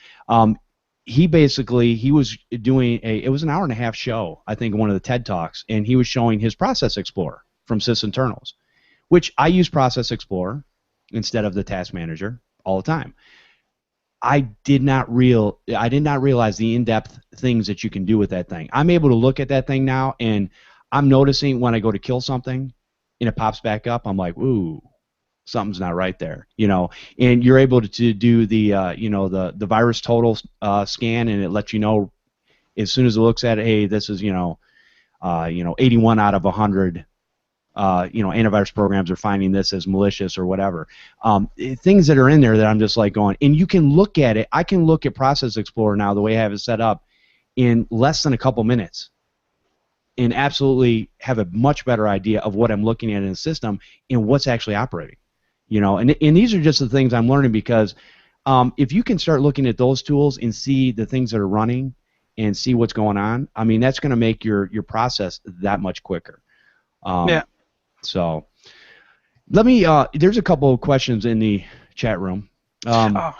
A: He was doing it was an hour and a half show, I think, one of the TED Talks, and he was showing his Process Explorer from sysinternals, which I use Process Explorer instead of the Task Manager all the time. I did not realize the in-depth things that you can do with that thing. I'm able to look at that thing now, and I'm noticing when I go to kill something and it pops back up, I'm like, ooh, something's not right there, And you're able to do the the virus total scan, and it lets you know as soon as it looks at it, hey, this is 81 out of 100. Antivirus programs are finding this as malicious or whatever. Things that are in there that I'm just like going, and you can look at it. I can look at Process Explorer now the way I have it set up in less than a couple minutes, and absolutely have a much better idea of what I'm looking at in the system and what's actually operating. And these are just the things I'm learning, because if you can start looking at those tools and see the things that are running and see what's going on, I mean, that's going to make your process that much quicker.
B: Yeah.
A: So let me. There's a couple of questions in the chat room. Yeah,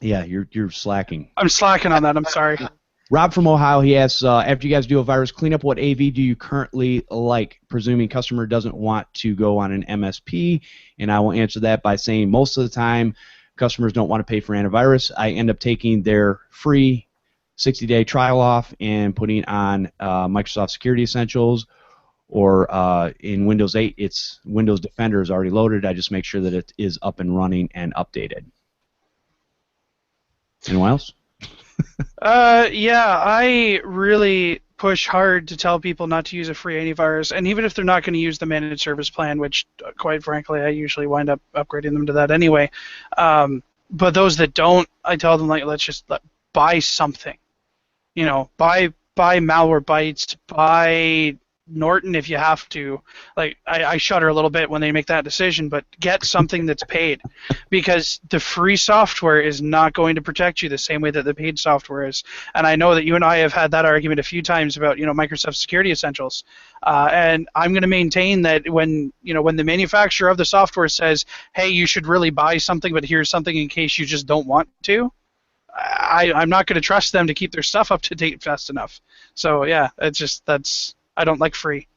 A: you're slacking.
B: I'm slacking on that. I'm sorry.
A: Rob from Ohio, he asks, after you guys do a virus cleanup, what AV do you currently like, presuming customer doesn't want to go on an MSP? And I will answer that by saying most of the time customers don't want to pay for antivirus. I end up taking their free 60-day trial off and putting on Microsoft Security Essentials, or in Windows 8, it's Windows Defender is already loaded. I just make sure that it is up and running and updated. Anyone else?
B: Yeah, I really push hard to tell people not to use a free antivirus, and even if they're not going to use the managed service plan, which, quite frankly, I usually wind up upgrading them to that anyway. But those that don't, I tell them, like, buy something. Buy Malwarebytes, buy Norton if you have to. Like, I shudder a little bit when they make that decision, but get something that's paid, because the free software is not going to protect you the same way that the paid software is. And I know that you and I have had that argument a few times about Microsoft Security Essentials, and I'm going to maintain that when the manufacturer of the software says, hey, you should really buy something, but here's something in case you just don't want to, I'm not going to trust them to keep their stuff up to date fast enough. So yeah, I don't like free.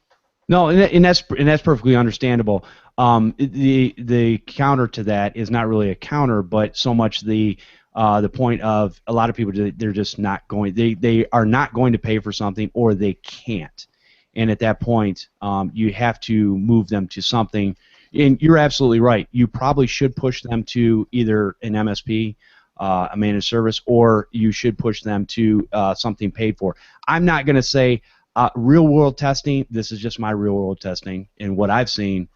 A: No, and that's perfectly understandable. The counter to that is not really a counter, but so much the point of a lot of people, they're just not going. They are not going to pay for something, or they can't. And at that point, you have to move them to something. And you're absolutely right. You probably should push them to either an MSP, a managed service, or you should push them to something paid for. I'm not going to say. Real-world testing, this is just my real-world testing, and what I've seen,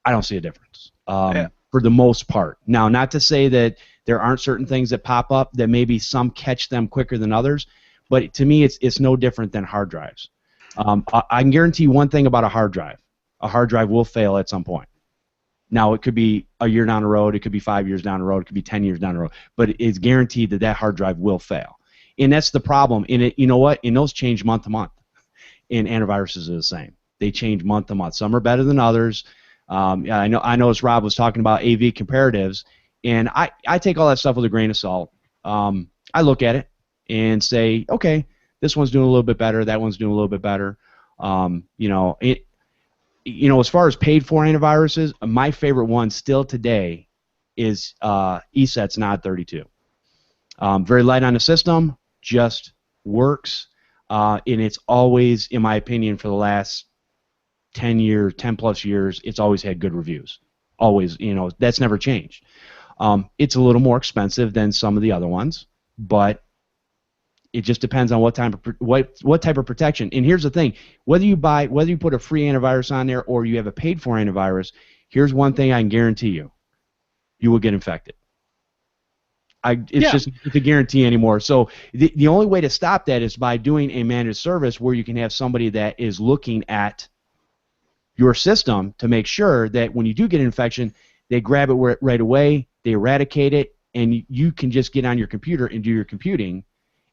A: I don't see a difference for the most part. Now, not to say that there aren't certain things that pop up that maybe some catch them quicker than others, but to me it's no different than hard drives. I can guarantee one thing about a hard drive. A hard drive will fail at some point. Now, it could be a year down the road, it could be 5 years down the road, it could be 10 years down the road, but it's guaranteed that hard drive will fail. And that's the problem. And you know what? And those change month to month. And antiviruses are the same. They change month to month. Some are better than others. I know as Rob was talking about AV comparatives, and I take all that stuff with a grain of salt. I look at it and say, okay, this one's doing a little bit better, that one's doing a little bit better. As far as paid for antiviruses, my favorite one still today is ESET's NOD 32. Very light on the system, just works. And it's always, in my opinion, for the last 10 plus years, it's always had good reviews. Always, that's never changed. It's a little more expensive than some of the other ones, but it just depends on what type of protection. And here's the thing: whether you put a free antivirus on there or you have a paid-for antivirus, here's one thing I can guarantee you: you will get infected. It's a guarantee anymore. So the only way to stop that is by doing a managed service where you can have somebody that is looking at your system to make sure that when you do get an infection, they grab it right away, they eradicate it, and you can just get on your computer and do your computing.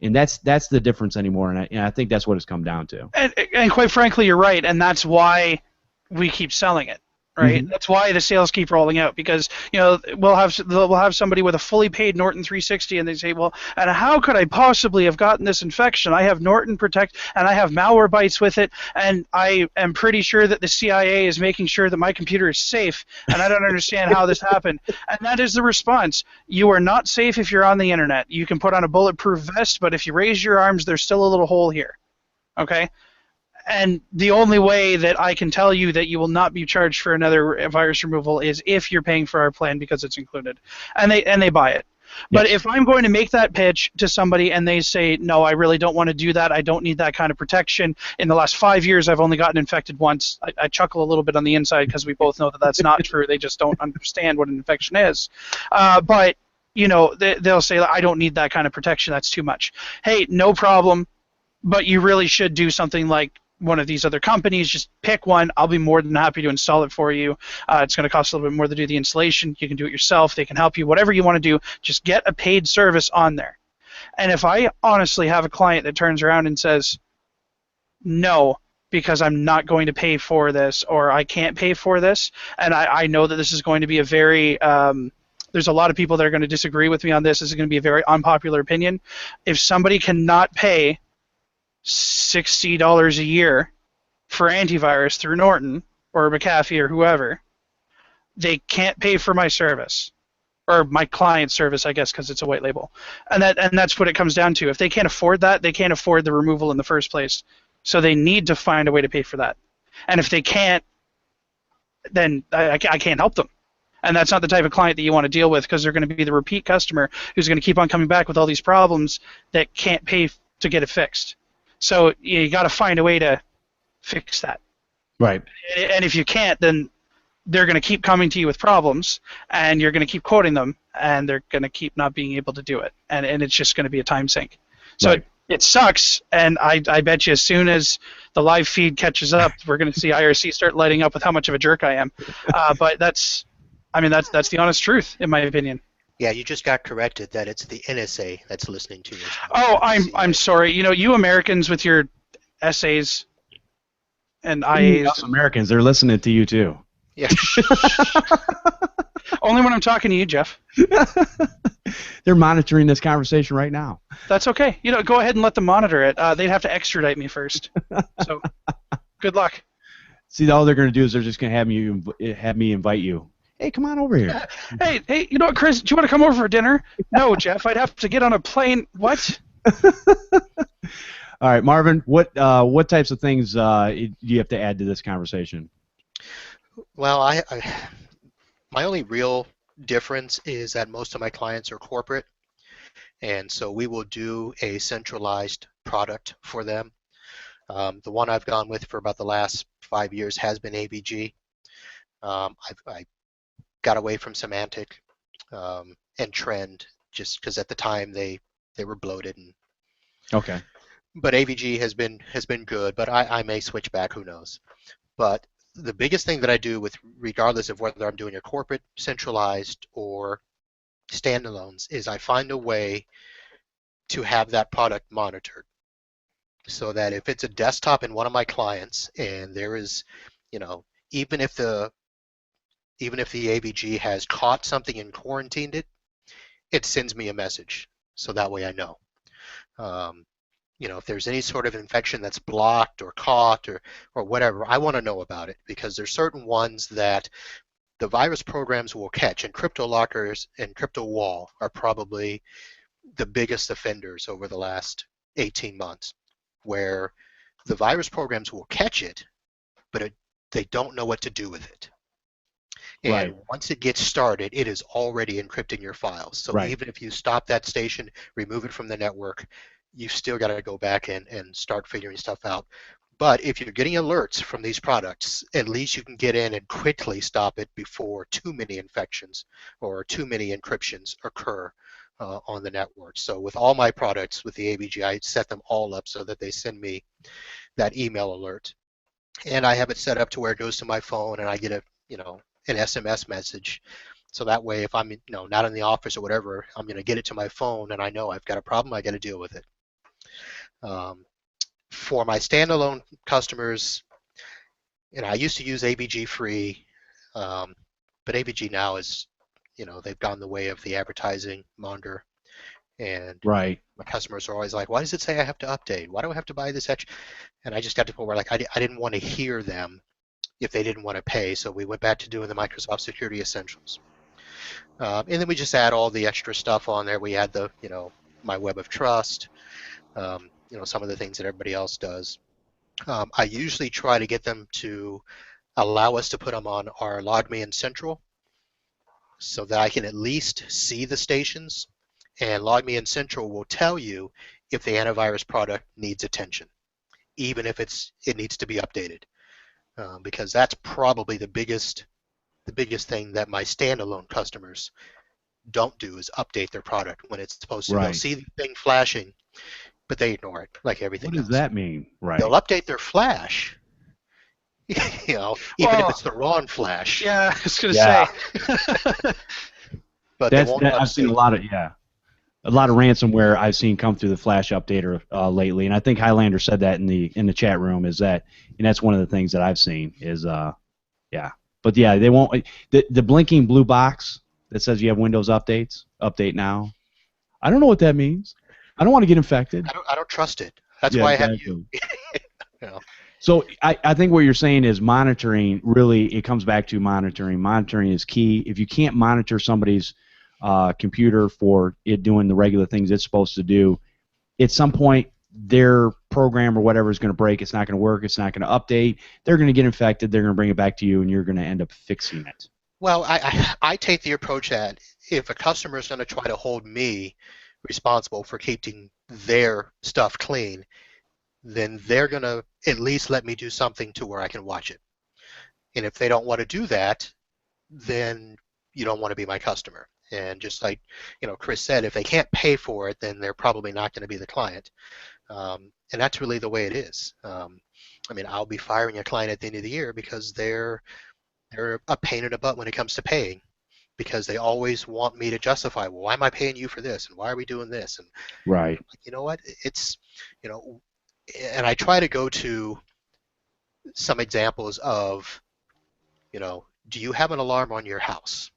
A: And that's the difference anymore, and I think that's what it's come down to.
B: And quite frankly, you're right, and that's why we keep selling it. Right, that's why the sales keep rolling out, because we'll have somebody with a fully paid Norton 360, and they say, well, and how could I possibly have gotten this infection? I have Norton Protect, and I have malware bites with it, and I am pretty sure that the CIA is making sure that my computer is safe, and I don't understand how this happened. And that is the response: you are not safe if you're on the internet. You can put on a bulletproof vest, but if you raise your arms, there's still a little hole here. Okay. And the only way that I can tell you that you will not be charged for another virus removal is if you're paying for our plan, because it's included, and they buy it. But if I'm going to make that pitch to somebody and they say, no, I really don't want to do that, I don't need that kind of protection. In the last 5 years, I've only gotten infected once. I chuckle a little bit on the inside because we both know that that's not true. They just don't understand what an infection is. But they'll say, I don't need that kind of protection. That's too much. Hey, no problem. But you really should do something like one of these other companies. Just pick one. I'll be more than happy to install it for you. It's going to cost a little bit more to do the installation. You can do it yourself. They can help you. Whatever you want to do, just get a paid service on there. And if I honestly have a client that turns around and says, no, because I'm not going to pay for this, or I can't pay for this, and I know that this is going to be a very there's a lot of people that are going to disagree with me on this. This is going to be a very unpopular opinion. If somebody cannot pay $60 a year for antivirus through Norton or McAfee or whoever, they can't pay for my service, or my client service, I guess, because it's a white label. And that's what it comes down to. If they can't afford that, they can't afford the removal in the first place. So they need to find a way to pay for that. And if they can't, then I can't help them. And that's not the type of client that you want to deal with, because they're going to be the repeat customer who's going to keep on coming back with all these problems that can't pay to get it fixed. So you got to find a way to fix that.
A: Right.
B: And if you can't, then they're going to keep coming to you with problems, and you're going to keep quoting them, and they're going to keep not being able to do it. And it's just going to be a time sink. So
A: right.
B: It sucks, and I bet you as soon as the live feed catches up, we're going to see IRC start lighting up with how much of a jerk I am. But that's the honest truth, in my opinion.
C: Yeah, you just got corrected that it's the NSA that's listening to you.
B: Oh, I'm sorry. You Americans with your essays and IAs.
A: Us Americans, they're listening to you too.
C: Yeah.
B: Only when I'm talking to you, Jeff.
A: They're monitoring this conversation right now.
B: That's okay. Go ahead and let them monitor it. They'd have to extradite me first. So, good luck.
A: See, all they're going to do is they're just going to have me invite you. Hey, come on over here.
B: Hey, you know what, Chris? Do you want to come over for dinner? No, Jeff, I'd have to get on a plane. What?
A: All right, Marvin, what types of things do you have to add to this conversation?
C: Well, my only real difference is that most of my clients are corporate, and so we will do a centralized product for them. The one I've gone with for about the last 5 years has been AVG. I got away from Semantic and Trend just because at the time they were bloated.
A: Okay.
C: But AVG has been good, but I may switch back, who knows. But the biggest thing that I do with, regardless of whether I'm doing a corporate, centralized, or standalones, is I find a way to have that product monitored. So that if it's a desktop in one of my clients and there is, even if the AVG has caught something and quarantined it, it sends me a message. So that way I know. If there's any sort of infection that's blocked or caught or whatever, I want to know about it, because there's certain ones that the virus programs will catch, and CryptoLockers and CryptoWall are probably the biggest offenders over the last 18 months, where the virus programs will catch it, but they don't know what to do with it. And
A: Right.
C: once it gets started, it is already encrypting your files. So
A: Right.
C: even if you stop that station, remove it from the network, you've still got to go back and start figuring stuff out. But if you're getting alerts from these products, at least you can get in and quickly stop it before too many infections or too many encryptions occur on the network. So with all my products with the AVG, I set them all up so that they send me that email alert. And I have it set up to where it goes to my phone and I get an SMS message. So that way, if I'm not in the office or whatever, I'm going to get it to my phone and I know I've got a problem, I got to deal with it. For my standalone customers, I used to use AVG free, but AVG now is, they've gone the way of the advertising monitor, and
A: Right.
C: my customers are always like, why does it say I have to update? Why do I have to buy this extra? And I just got to the point where like I didn't want to hear them if they didn't want to pay, so we went back to doing the Microsoft Security Essentials. And then we just add all the extra stuff on there. We add the, my Web of Trust, some of the things that everybody else does. I usually try to get them to allow us to put them on our LogMeIn Central so that I can at least see the stations, and LogMeIn Central will tell you if the antivirus product needs attention, even if it needs to be updated, because that's probably the biggest thing that my standalone customers don't do is update their product when it's supposed to. They'll
A: Right.
C: see the thing flashing, but they ignore it like everything
A: What does
C: else.
A: that mean?
C: They'll
A: Right.
C: update their flash, even if it's the wrong flash.
B: Yeah, I was gonna
A: Yeah.
B: say.
C: But they
A: That's
C: won't
A: that. I've seen
C: update.
A: a lot of ransomware I've seen come through the Flash updater lately, and I think Highlander said that in the chat room. And that's one of the things that I've seen is yeah. But yeah, they won't. The blinking blue box that says you have Windows updates, update now. I don't know what that means. I don't want to get infected.
C: I don't trust it. That's
A: Yeah,
C: why I have you.
A: exactly. So I think what you're saying is monitoring. Really, it comes back to monitoring. Monitoring is key. If you can't monitor somebody's computer for it doing the regular things it's supposed to do, at some point their program or whatever is going to break. It's not going to work. It's not going to update. They're going to get infected. They're going to bring it back to you, and you're going to end up fixing it.
C: Well, I take the approach that if a customer is going to try to hold me responsible for keeping their stuff clean, then they're going to at least let me do something to where I can watch it. And if they don't want to do that, then you don't want to be my customer. And just like Chris said, if they can't pay for it, then they're probably not going to be the client. And that's really the way it is. I'll be firing a client at the end of the year because they're a pain in the butt when it comes to paying, because they always want me to justify, well, why am I paying you for this, and why are we doing this? And
A: Right.
C: you know what? It's and I try to go to some examples of, do you have an alarm on your house?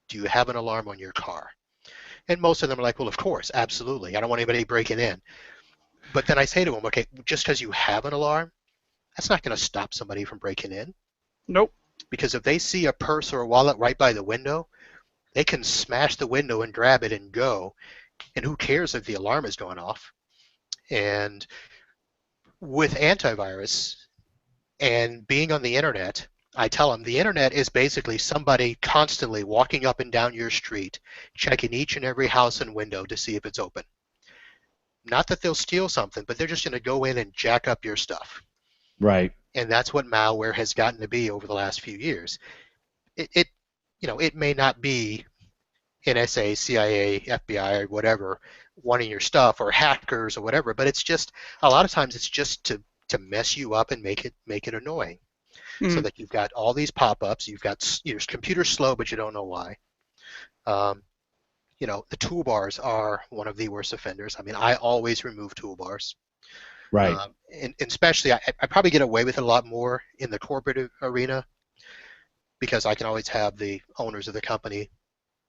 C: Do you have an alarm on your car? And most of them are like, well, of course, absolutely. I don't want anybody breaking in. But then I say to them, okay, just because you have an alarm, that's not going to stop somebody from breaking in.
B: Nope.
C: Because if they see a purse or a wallet right by the window, they can smash the window and grab it and go. And who cares if the alarm is going off? And with antivirus and being on the internet, I tell them the internet is basically somebody constantly walking up and down your street, checking each and every house and window to see if it's open. Not that they'll steal something, but they're just going to go in and jack up your stuff.
A: Right.
C: And that's what malware has gotten to be over the last few years. It may not be NSA, CIA, FBI, or whatever wanting your stuff, or hackers or whatever, but it's just a lot of times it's just to mess you up and make it annoying. So that you've got all these pop-ups, you've got your computer's slow, but you don't know why. The toolbars are one of the worst offenders. I always remove toolbars.
A: Right.
C: And especially, I probably get away with it a lot more in the corporate arena, because I can always have the owners of the company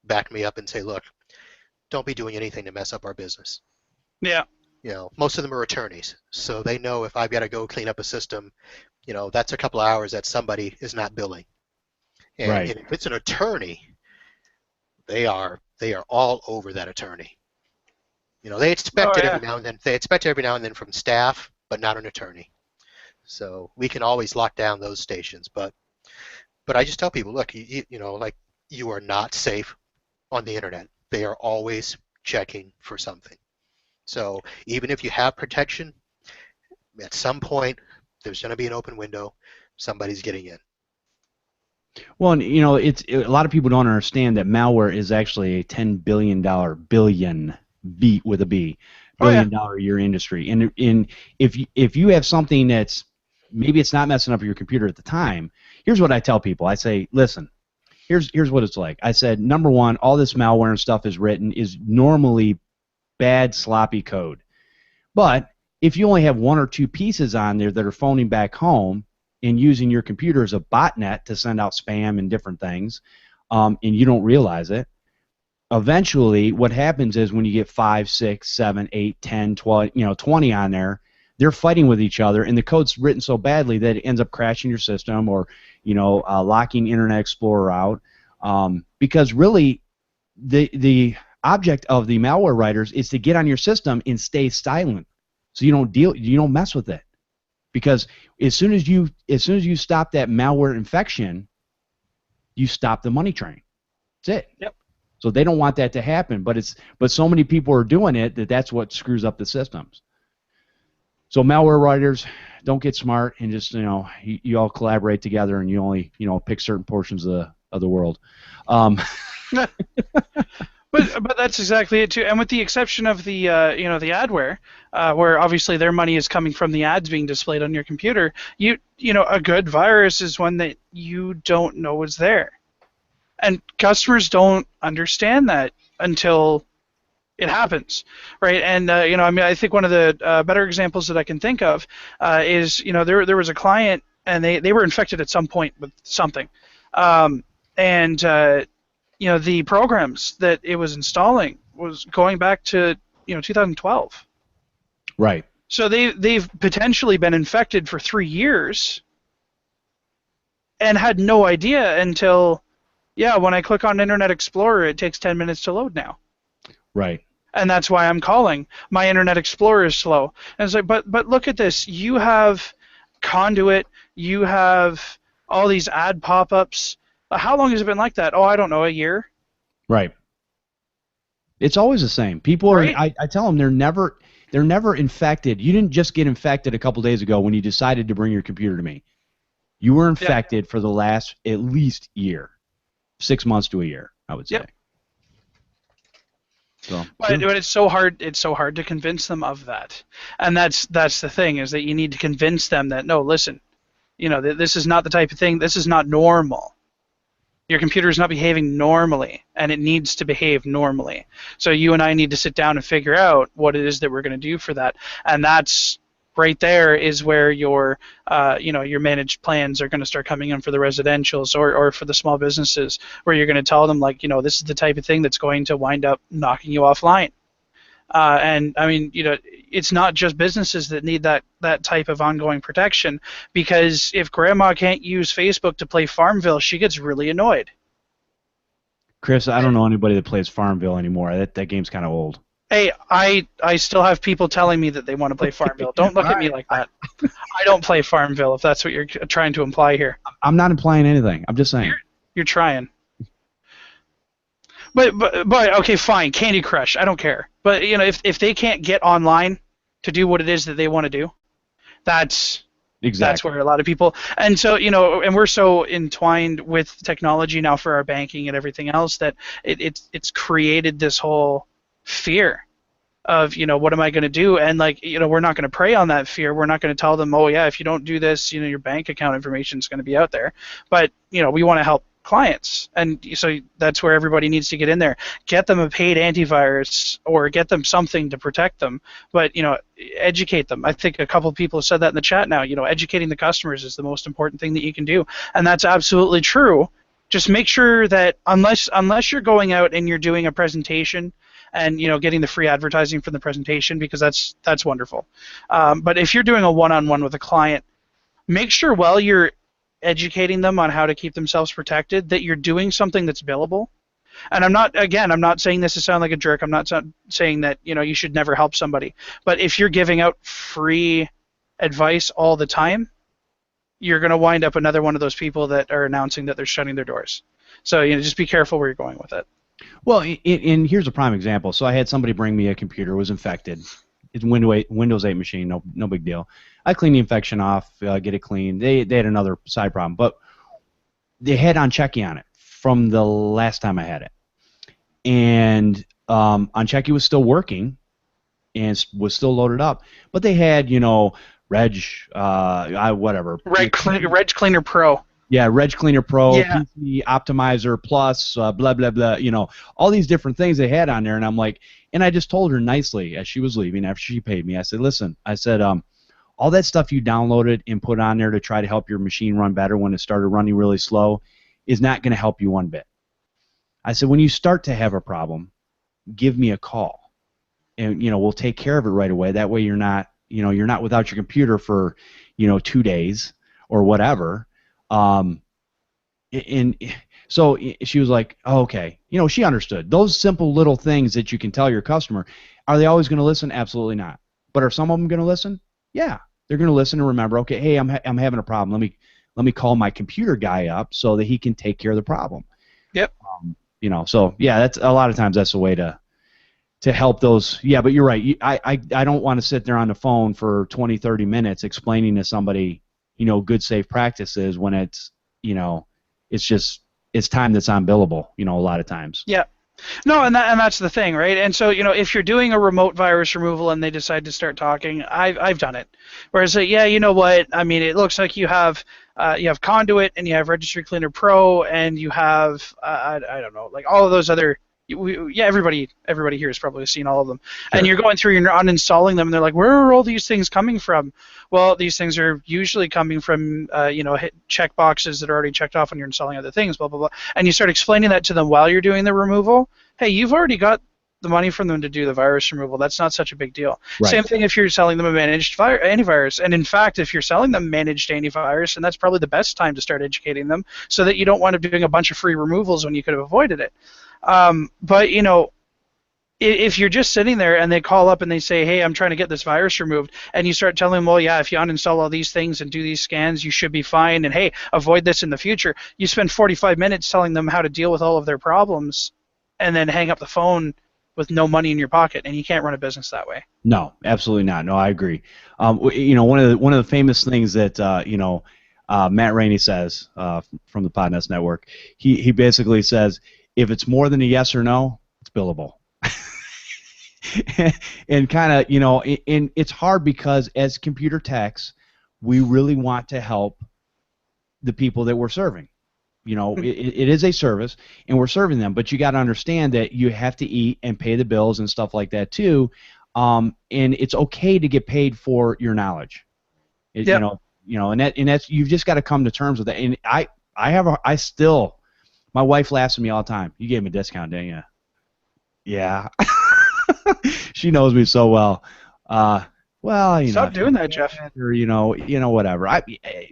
C: back me up and say, look, don't be doing anything to mess up our business.
B: Yeah.
C: Most of them are attorneys, so they know if I've got to go clean up a system, that's a couple of hours that somebody is not billing. And if it's an attorney, they are all over that attorney. They expect it every now and then. They expect it every now and then from staff, but not an attorney. So we can always lock down those stations. But But I just tell people, look, like you are not safe on the internet. They are always checking for something. So even if you have protection, at some point there's going to be an open window. Somebody's getting in.
A: Well, and, a lot of people don't understand that malware is actually a $10 billion B with a B, $1 billion a year industry. And if you have something that's maybe it's not messing up your computer at the time, here's what I tell people. I say, listen, here's what it's like. I said, number one, all this malware and stuff is normally bad, sloppy code. But if you only have one or two pieces on there that are phoning back home and using your computer as a botnet to send out spam and different things, and you don't realize it, eventually what happens is when you get 5, 6, 7, 8, 10, 12, 20 on there, they're fighting with each other, and the code's written so badly that it ends up crashing your system or locking Internet Explorer out. Because really, the object of the malware writers is to get on your system and stay silent, so you don't mess with it. Because as soon as you stop that malware infection, you stop the money train. That's it.
B: Yep.
A: So they don't want that to happen, but so many people are doing it that's what screws up the systems. So malware writers, don't get smart and just you all collaborate together and you only pick certain portions of the world.
B: But that's exactly it too. And with the exception of the the adware, where obviously their money is coming from the ads being displayed on your computer, a good virus is one that you don't know is there, and customers don't understand that until it happens, right? And I think one of the better examples that I can think of is there was a client and they were infected at some point with something, the programs that it was installing was going back to 2012.
A: Right.
B: So they've potentially been infected for 3 years and had no idea until when I click on Internet Explorer it takes 10 minutes to load now.
A: Right.
B: And that's why I'm calling. My Internet Explorer is slow. And it's like, but look at this. You have Conduit. You have all these ad pop-ups. How long has it been like that? Oh, I don't know, a year?
A: Right. It's always the same. People are.
B: Right?
A: I tell them they're never infected. You didn't just get infected a couple days ago when you decided to bring your computer to me. You were infected for the last at least year, 6 months to a year, I would say.
B: Yep.
A: So,
B: but it's so hard. It's so hard to convince them of that, and that's the thing is that you need to convince them that no, listen, this is not the type of thing. This is not normal. Your computer is not behaving normally, and it needs to behave normally. So you and I need to sit down and figure out what it is that we're going to do for that, and that's right there is where your managed plans are going to start coming in for the residentials or for the small businesses, where you're going to tell them this is the type of thing that's going to wind up knocking you offline. And I mean, it's not just businesses that need that type of ongoing protection, because if Grandma can't use Facebook to play Farmville, she gets really annoyed.
A: Chris, I don't know anybody that plays Farmville anymore. That game's kind of old.
B: Hey, I still have people telling me that they want to play Farmville. Don't look at me like that. I don't play Farmville, if that's what you're trying to imply here.
A: I'm not implying anything. I'm just saying.
B: You're trying. But okay, fine. Candy Crush, I don't care. But if they can't get online to do what it is that they want to do, that's where a lot of people. And so and we're so entwined with technology now for our banking and everything else that it's created this whole fear of what am I going to do, and we're not going to prey on that fear. We're not going to tell them, oh yeah, if you don't do this, your bank account information is going to be out there. But we want to help clients, and so that's where everybody needs to get in there. Get them a paid antivirus or get them something to protect them, but educate them. I think a couple of people have said that in the chat now. Educating the customers is the most important thing that you can do, and that's absolutely true. Just make sure that unless you're going out and you're doing a presentation and getting the free advertising for the presentation, because that's wonderful. But if you're doing a one-on-one with a client, make sure while you're educating them on how to keep themselves protected that you're doing something that's billable. And I'm not saying this to sound like a jerk. I'm not saying that you should never help somebody. But if you're giving out free advice all the time, you're going to wind up another one of those people that are announcing that they're shutting their doors. So just be careful where you're going with it.
A: Well, and here's a prime example. So I had somebody bring me a computer, it was infected. It's a Windows 8 machine, no big deal. I cleaned the infection off, get it clean. They had another side problem, but they had Unchecky on it from the last time I had it. And Unchecky was still working and was still loaded up, but they had, Reg, whatever.
B: Reg Cleaner Pro.
A: Yeah, Reg Cleaner Pro,
B: Yeah.
A: PC Optimizer Plus, blah, blah, blah, all these different things they had on there. And I'm like, and I just told her nicely as she was leaving after she paid me, I said, listen, all that stuff you downloaded and put on there to try to help your machine run better when it started running really slow is not going to help you one bit. I said, when you start to have a problem, give me a call. And, we'll take care of it right away. That way you're not without your computer for, 2 days or whatever. And so she was like, oh, okay. She understood. Those simple little things that you can tell your customer, are they always going to listen? Absolutely not. But are some of them going to listen? Yeah. They're going to listen and remember, okay, hey, I'm having a problem. Let me call my computer guy up so that he can take care of the problem.
B: Yep.
A: So yeah, that's a lot of times that's the way to help those. Yeah, but you're right. I don't want to sit there on the phone for 20, 30 minutes explaining to somebody, good safe practices when it's, it's time that's unbillable, a lot of times.
B: Yeah. No, and that's the thing, right? And so, if you're doing a remote virus removal and they decide to start talking, I've done it. Whereas, yeah, you know what? I mean, it looks like you have Conduit and you have Registry Cleaner Pro and you have I don't know, like all of those other. Everybody here has probably seen all of them. Sure. And you're going through and you're uninstalling them, and they're like, where are all these things coming from? Well, these things are usually coming from, check boxes that are already checked off when you're installing other things, blah, blah, blah. And you start explaining that to them while you're doing the removal. Hey, you've already got the money from them to do the virus removal. That's not such a big deal. Right. Same thing if you're selling them a managed antivirus. And in fact, if you're selling them managed antivirus, and that's probably the best time to start educating them so that you don't wind up doing a bunch of free removals when you could have avoided it. But if you're just sitting there and they call up and they say, hey, I'm trying to get this virus removed, and you start telling them, well, yeah, if you uninstall all these things and do these scans, you should be fine, and hey, avoid this in the future, you spend 45 minutes telling them how to deal with all of their problems and then hang up the phone with no money in your pocket, and you can't run a business that way.
A: No, absolutely not. No, I agree. One of the famous things that Matt Rainey says from the Podnutz Network, he basically says, if it's more than a yes or no, it's billable. And kind of, and it's hard because as computer techs, we really want to help the people that we're serving. It is a service, and we're serving them, but you got to understand that you have to eat and pay the bills and stuff like that too. And it's okay to get paid for your knowledge.
B: Yep.
A: And that's you've just got to come to terms with that. And I still. My wife laughs at me all the time. You gave me a discount, didn't you? Yeah. She knows me so well. Well,
B: Stop doing that, Jeff.
A: Or whatever.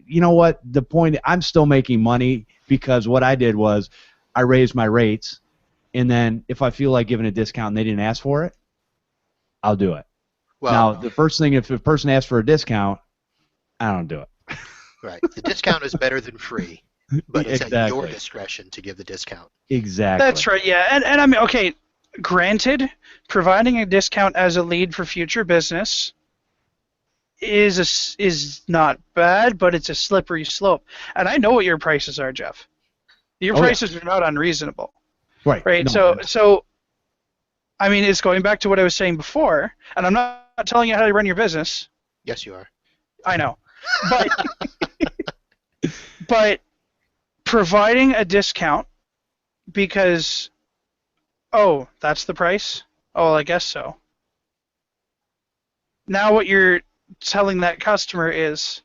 A: You know what? The point, I'm still making money because what I did was I raised my rates, and then if I feel like giving a discount and they didn't ask for it, I'll do it. Well, now, the first thing, if a person asks for a discount, I don't do it.
C: Right. The discount is better than free. But it's at your discretion to give the discount.
A: Exactly.
B: That's right, yeah. And I mean, okay, granted, providing a discount as a lead for future business is not bad, but it's a slippery slope. And I know what your prices are, Jeff. Your prices are not unreasonable.
A: Right.
B: Right. No, so I mean, it's going back to what I was saying before, and I'm not telling you how to run your business.
C: Yes, you are.
B: I know. But providing a discount because, oh, that's the price? Oh, I guess so. Now what you're telling that customer is,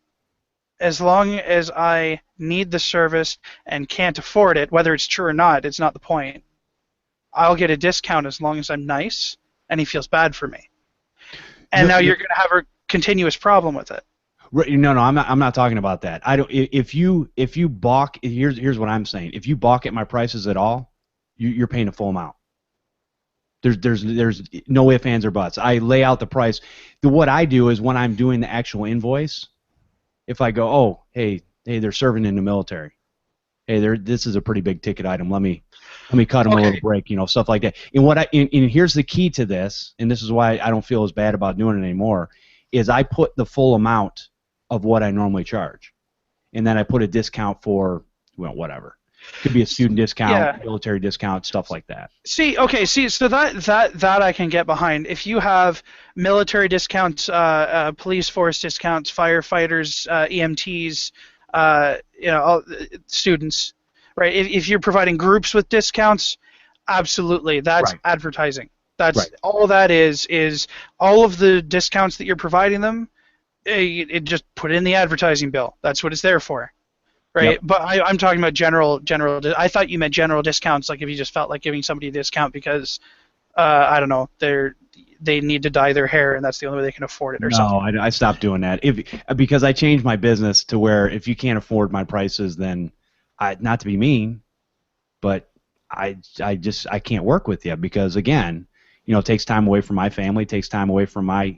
B: as long as I need the service and can't afford it, whether it's true or not, it's not the point. I'll get a discount as long as I'm nice and he feels bad for me. And now you're going to have a continuous problem with it.
A: No, I'm not talking about that. I don't. If you balk, here's what I'm saying. If you balk at my prices at all, you're paying a full amount. There's no ifs, ands, or buts. I lay out the price. What I do is when I'm doing the actual invoice, if I go, oh, hey, hey, they're serving in the military. Hey, this is a pretty big ticket item. Let me cut them a little break, stuff like that. And here's the key to this, and this is why I don't feel as bad about doing it anymore, is I put the full amount of what I normally charge, and then I put a discount for, well, whatever. Could be a student discount, military discount, stuff like that.
B: So that I can get behind. If you have military discounts, police force discounts, firefighters, EMTs, students, right? If you're providing groups with discounts, absolutely, that's advertising. That's all that is all of the discounts that you're providing them. It just put it in the advertising bill. That's what it's there for. Right, but I'm talking about general. I thought you meant general discounts, like if you just felt like giving somebody a discount because, I don't know, they need to dye their hair and that's the only way they can afford it or something.
A: No, I stopped doing that. Because I changed my business to where if you can't afford my prices, then not to be mean, but I can't work with you because again, it takes time away from my family, takes time away from my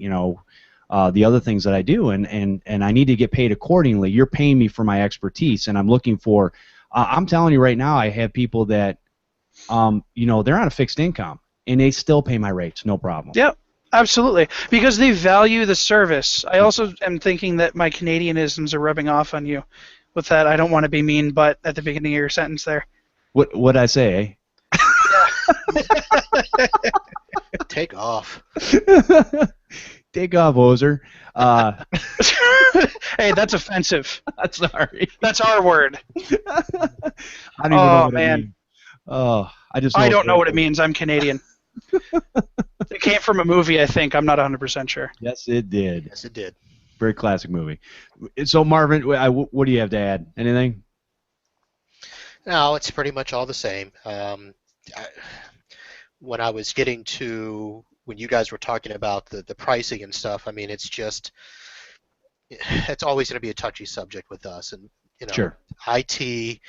A: the other things that I do, and I need to get paid accordingly. You're paying me for my expertise, and I'm looking for. I'm telling you right now, I have people that, they're on a fixed income, and they still pay my rates, no problem.
B: Yep, absolutely, because they value the service. I also am thinking that my Canadianisms are rubbing off on you with that. I don't want to be mean, but at the beginning of your sentence there.
A: What'd I say?
C: Take off.
A: Take off, Hoser.
B: Hey, that's offensive.
A: Sorry.
B: That's our word.
A: I don't even know what
B: man.
A: it means. Oh,
B: I don't know what it means. I'm Canadian. It came from a movie, I think. I'm not 100% sure.
A: Yes, it did.
C: Yes, it did.
A: Very classic movie. So, Marvin, what do you have to add? Anything?
C: No, it's pretty much all the same. When I was getting to when you guys were talking about the pricing and stuff, I mean, it's always going to be a touchy subject with us, and
A: Sure.
C: IT,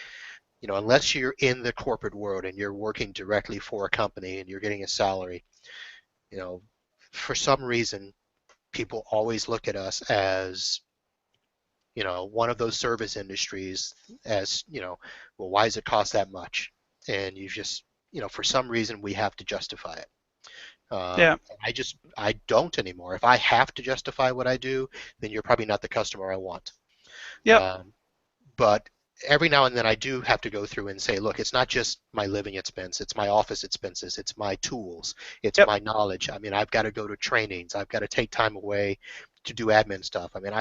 C: unless you're in the corporate world and you're working directly for a company and you're getting a salary, for some reason, people always look at us as, one of those service industries as, well, why does it cost that much? And you just, for some reason, we have to justify it. I don't anymore. If I have to justify what I do, then you're probably not the customer I want.
B: Yeah.
C: But every now and then I do have to go through and say, look, it's not just my living expense, it's my office expenses, it's my tools, it's my knowledge. I mean, I've got to go to trainings, I've got to take time away to do admin stuff. I mean,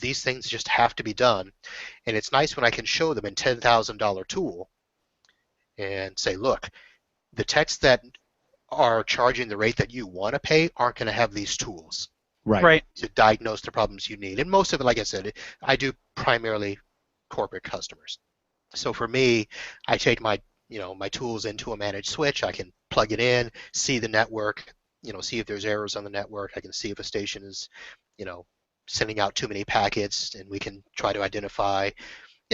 C: these things just have to be done. And it's nice when I can show them a $10,000 tool and say, look, the techs that are charging the rate that you want to pay aren't going to have these tools to diagnose the problems you need. And most of it, like I said, I do primarily corporate customers. So for me, I take my tools into a managed switch. I can plug it in, see the network, see if there's errors on the network. I can see if a station is, sending out too many packets, and we can try to identify,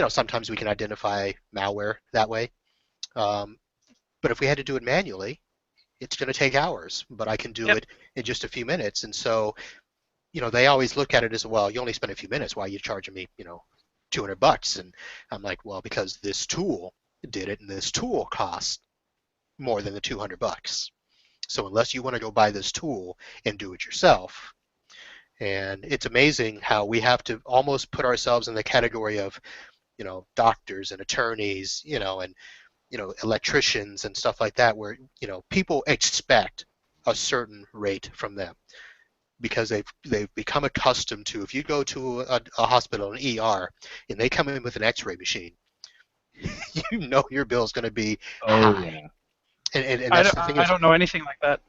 C: sometimes we can identify malware that way. But if we had to do it manually, it's going to take hours, but I can do it in just a few minutes. And so, they always look at it as, well, you only spent a few minutes. Why are you charging me, $200? And I'm like, well, because this tool did it, and this tool costs more than the $200. So unless you want to go buy this tool and do it yourself, and it's amazing how we have to almost put ourselves in the category of, doctors and attorneys, and electricians and stuff like that, where people expect a certain rate from them because they've become accustomed to, if you go to a hospital, an ER, and they come in with an X-ray machine, your bill's going to be high. And that's the thing.
B: I don't know anything like that.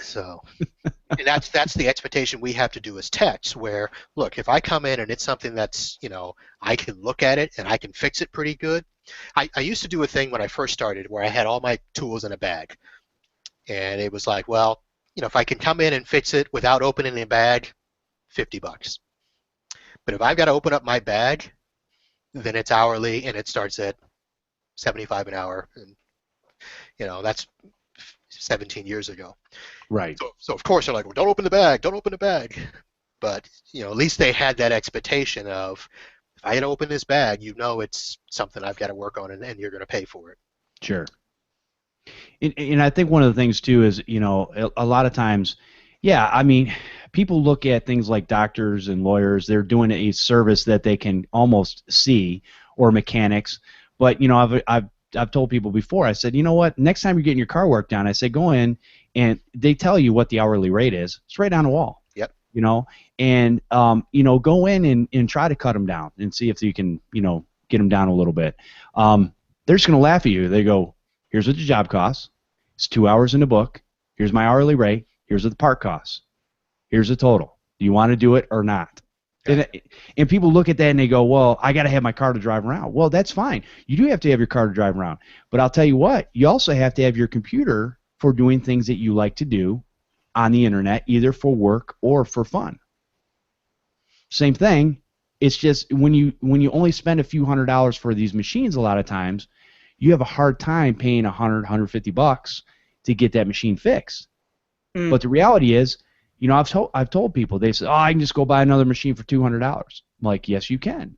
C: So, and that's the expectation we have to do as techs, where, look, if I come in and it's something that's, I can look at it and I can fix it pretty good. I used to do a thing when I first started where I had all my tools in a bag. And it was like, well, if I can come in and fix it without opening the bag, $50. But if I've got to open up my bag, then it's hourly and it starts at $75 an hour. And, that's 17 years ago.
A: Right.
C: So of course they're like, well, don't open the bag, don't open the bag. But, at least they had that expectation of if I open this bag, you know it's something I've got to work on, and you're going to pay for it.
A: Sure. And I think one of the things too is, a lot of times, yeah, I mean, people look at things like doctors and lawyers, they're doing a service that they can almost see, or mechanics. But, I've told people before, I said, you know what, next time you're getting your car worked on, I say go in and they tell you what the hourly rate is. It's right on the wall.
C: Yep.
A: And go in and try to cut them down and see if you can, get them down a little bit. They're just going to laugh at you. They go, here's what the job costs. It's 2 hours in the book. Here's my hourly rate. Here's what the part costs. Here's the total. Do you want to do it or not? Yeah. And people look at that and they go, well, I got to have my car to drive around. Well, that's fine. You do have to have your car to drive around. But I'll tell you what, you also have to have your computer for doing things that you like to do on the internet, either for work or for fun. Same thing. It's just when you only spend a few $100s for these machines, a lot of times, you have a hard time paying $100-$150 to get that machine fixed. Mm. But the reality is, I've told people, they say, oh, I can just go buy another machine for $200. I'm like, yes, you can.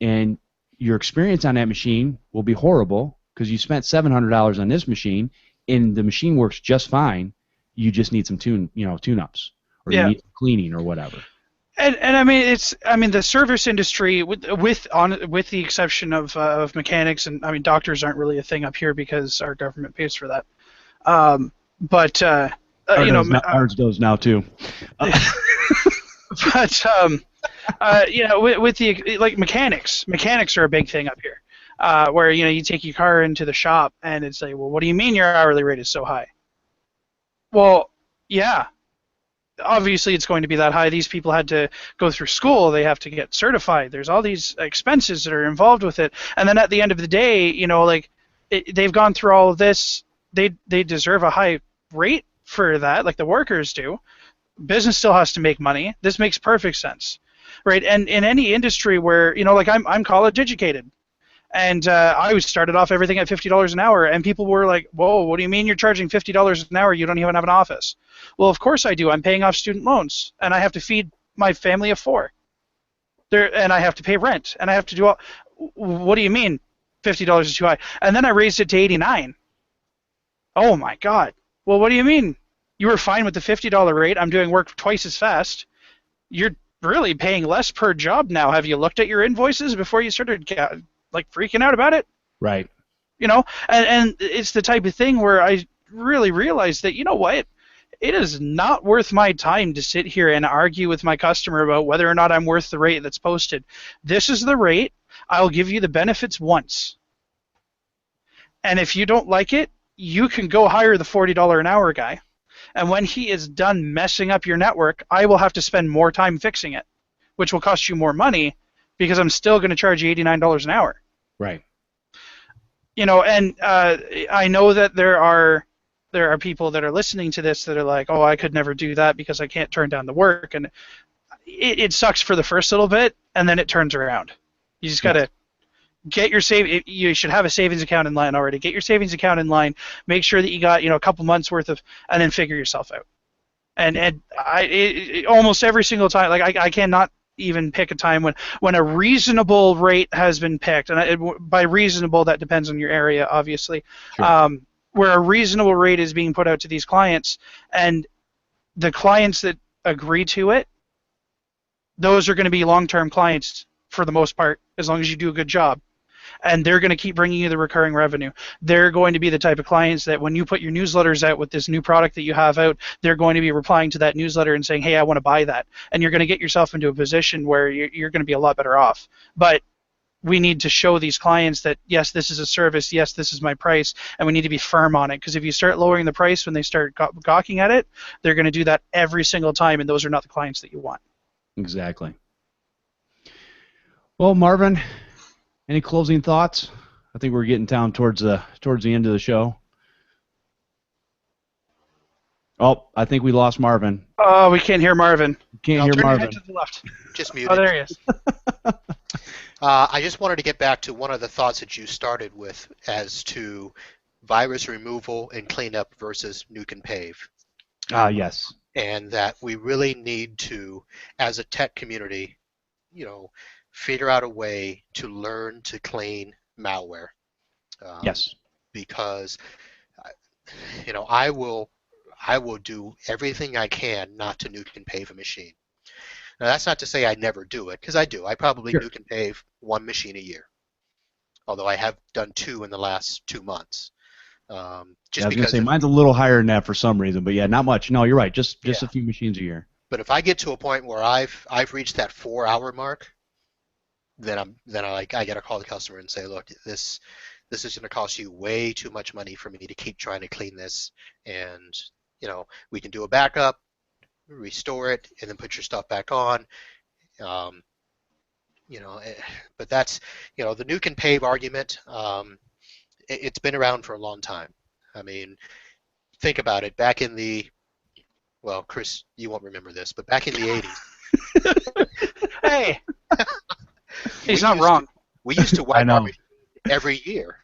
A: And your experience on that machine will be horrible because you spent $700 on this machine, and the machine works just fine. You just need some tune-ups, or you need some cleaning or whatever.
B: And I mean the service industry, with the exception of mechanics, and I mean doctors aren't really a thing up here because our government pays for that.
A: Ours does now too.
B: But with the like mechanics are a big thing up here, where you take your car into the shop and it's like, well, what do you mean your hourly rate is so high? Well, yeah. Obviously, it's going to be that high. These people had to go through school. They have to get certified. There's all these expenses that are involved with it. And then at the end of the day, they've gone through all of this. They deserve a high rate for that, like the workers do. Business still has to make money. This makes perfect sense, right? And in any industry where, I'm college educated. And I started off everything at $50 an hour, and people were like, whoa, what do you mean you're charging $50 an hour? You don't even have an office. Well, of course I do. I'm paying off student loans, and I have to feed my family of 4. And I have to pay rent, and I have to do all. What do you mean $50 is too high? And then I raised it to $89. Oh, my God. Well, what do you mean? You were fine with the $50 rate. I'm doing work twice as fast. You're really paying less per job now. Have you looked at your invoices before you started freaking out about it?
A: Right.
B: And it's the type of thing where I really realized that, what? It is not worth my time to sit here and argue with my customer about whether or not I'm worth the rate that's posted. This is the rate. I'll give you the benefits once. And if you don't like it, you can go hire the $40 an hour guy. And when he is done messing up your network, I will have to spend more time fixing it, which will cost you more money because I'm still going to charge you $89 an hour.
A: Right.
B: And I know that there are people that are listening to this that are like, oh, I could never do that because I can't turn down the work. And it sucks for the first little bit, and then it turns around. You just got to get your you should have a savings account in line already. Get your savings account in line. Make sure that you got a couple months worth of, and then figure yourself out. And almost every single time, I cannot even pick a time when a reasonable rate has been picked, and by reasonable that depends on your area, obviously. Sure. Where a reasonable rate is being put out to these clients, and the clients that agree to it, those are going to be long-term clients for the most part, as long as you do a good job. And they're going to keep bringing you the recurring revenue. They're going to be the type of clients that when you put your newsletters out with this new product that you have out, they're going to be replying to that newsletter and saying, hey, I want to buy that. And you're going to get yourself into a position where you're going to be a lot better off. But we need to show these clients that, yes, this is a service, yes, this is my price, and we need to be firm on it. Because if you start lowering the price when they start gawking at it, they're going to do that every single time, and those are not the clients that you want.
A: Exactly. Well, Marvin, any closing thoughts? I think we're getting down towards the end of the show. Oh, I think we lost Marvin.
B: Oh, we can't hear Marvin.
A: Can't hear Marvin.
B: Head to the left.
C: Just muted.
B: Oh, there he is.
C: I just wanted to get back to one of the thoughts that you started with as to virus removal and cleanup versus nuke and pave.
A: Yes.
C: And that we really need to, as a tech community, figure out a way to learn to clean malware.
A: Yes.
C: Because I will do everything I can not to nuke and pave a machine. Now that's not to say I never do it, because I do. I probably nuke and pave one machine a year, although I have done 2 in the last 2 months.
A: I was going to say mine's a little higher than that for some reason, but yeah, not much. No, you're right. Just a few machines a year.
C: But if I get to a point where I've reached that 4-hour mark, then I got to call the customer and say, look, this is going to cost you way too much money for me to keep trying to clean this, and we can do a backup, restore it, and then put your stuff back on. But that's the nuke and pave argument. It's been around for a long time. I mean, think about it. Back in the Chris, you won't remember this, but back in the 80s.
B: Hey, he's not wrong.
C: We used to wipe our machine every year.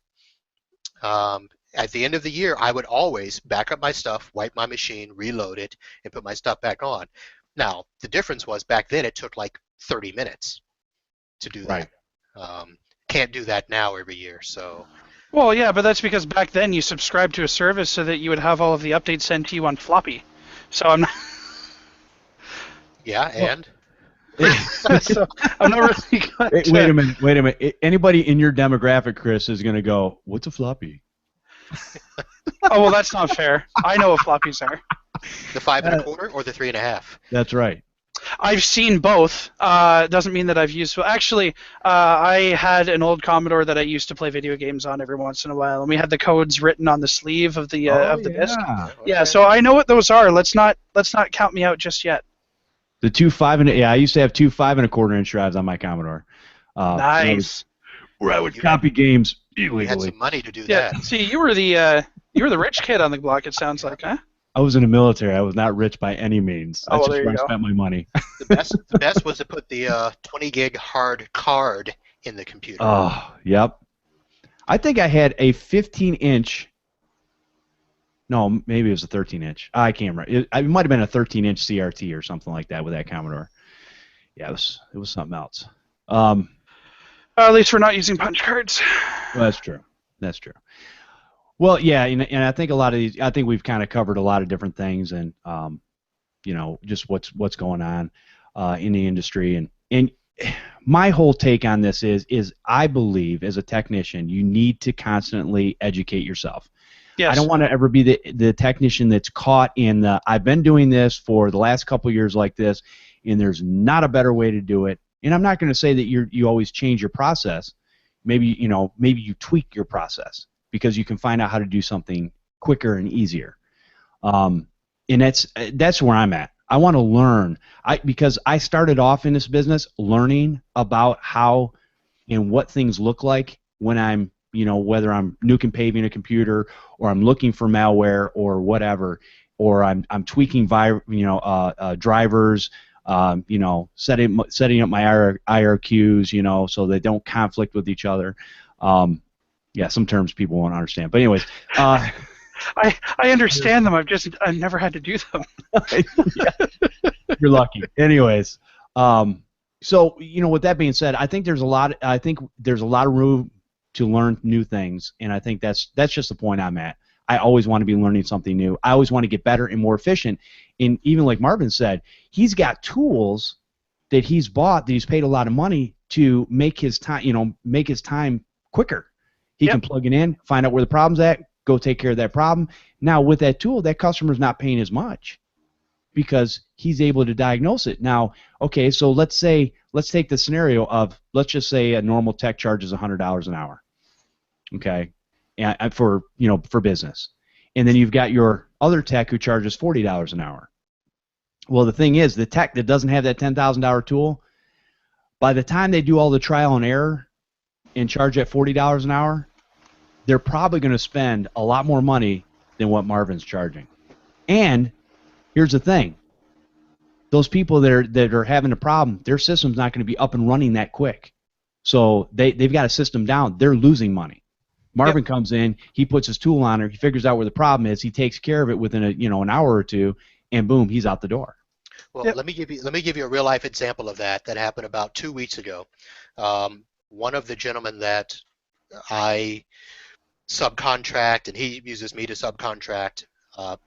C: At the end of the year, I would always back up my stuff, wipe my machine, reload it, and put my stuff back on. Now, the difference was back then it took like 30 minutes to do that. Right. Can't do that now every year. So.
B: Well, yeah, but that's because back then you subscribed to a service so that you would have all of the updates sent to you on floppy. So I'm not.
C: Yeah, and.
B: So I'm not really going to...
A: Wait a minute. Anybody in your demographic, Chris, is going to go, what's a floppy?
B: Oh, well, that's not fair. I know what floppies are.
C: The 5 1/4 or the 3 1/2?
A: That's right.
B: I've seen both. Doesn't mean that I've used... Actually, I had an old Commodore that I used to play video games on every once in a while, and we had the codes written on the sleeve of the disc.
C: Okay.
B: Yeah, so I know what those are. Let's not count me out just yet.
A: The 2 5 and I used to have 2 5 1/4 inch drives on my Commodore.
B: Nice.
A: Where I would copy games illegally.
C: You had some money to do
B: that.
C: Yeah.
B: See, you were the rich kid on the block. It sounds like, huh?
A: I was in the military. I was not rich by any means. That's
B: just
A: where I spent my money.
C: The best was to put the 20 gig hard card in the computer.
A: Oh, yep. I think I had a 15-inch. No, maybe it was a 13-inch. I can't remember. It might have been a 13-inch CRT or something like that with that Commodore. Yeah, it was something else.
B: At least we're not using punch cards.
A: Well, that's true. That's true. Well, yeah, and I think a lot of these. I think we've kind of covered a lot of different things, and just what's going on in the industry, and my whole take on this is I believe as a technician you need to constantly educate yourself. Yes. I don't want to ever be the technician that's caught in the I've been doing this for the last couple of years like this, and there's not a better way to do it. And I'm not going to say that you always change your process. Maybe you tweak your process because you can find out how to do something quicker and easier. And that's where I'm at. I want to learn. Because I started off in this business learning about how and what things look like when I'm whether I'm nuke and paving a computer or I'm looking for malware or whatever, or I'm tweaking drivers, setting up my IRQs, so they don't conflict with each other. Yeah, some terms people won't understand, but anyways.
B: I understand them. I've never had to do them.
A: Yeah. You're lucky. Anyways, so with that being said, I think there's a lot of room to learn new things, and I think that's just the point I'm at. I always want to be learning something new. I always want to get better and more efficient. And even like Marvin said, he's got tools that he's bought that he's paid a lot of money to make his time quicker. He can plug it in, find out where the problem's at, go take care of that problem. Now with that tool, that customer's not paying as much because he's able to diagnose it. Now, okay, so let's take the scenario of, let's just say a normal tech charges $100 an hour. Okay, and for business, and then you've got your other tech who charges $40 an hour. Well, the thing is, the tech that doesn't have that $10,000 tool, by the time they do all the trial and error and charge at $40 an hour, they're probably going to spend a lot more money than what Marvin's charging. And here's the thing: those people that are having a problem, their system's not going to be up and running that quick. So they've got a system down. They're losing money. Marvin comes in, he puts his tool on her, he figures out where the problem is, he takes care of it within an hour or two, and boom, he's out the door.
C: Well,
B: Yep.
C: let me give you a real life example of that happened about 2 weeks ago. One of the gentlemen that I subcontract and he uses me to subcontract,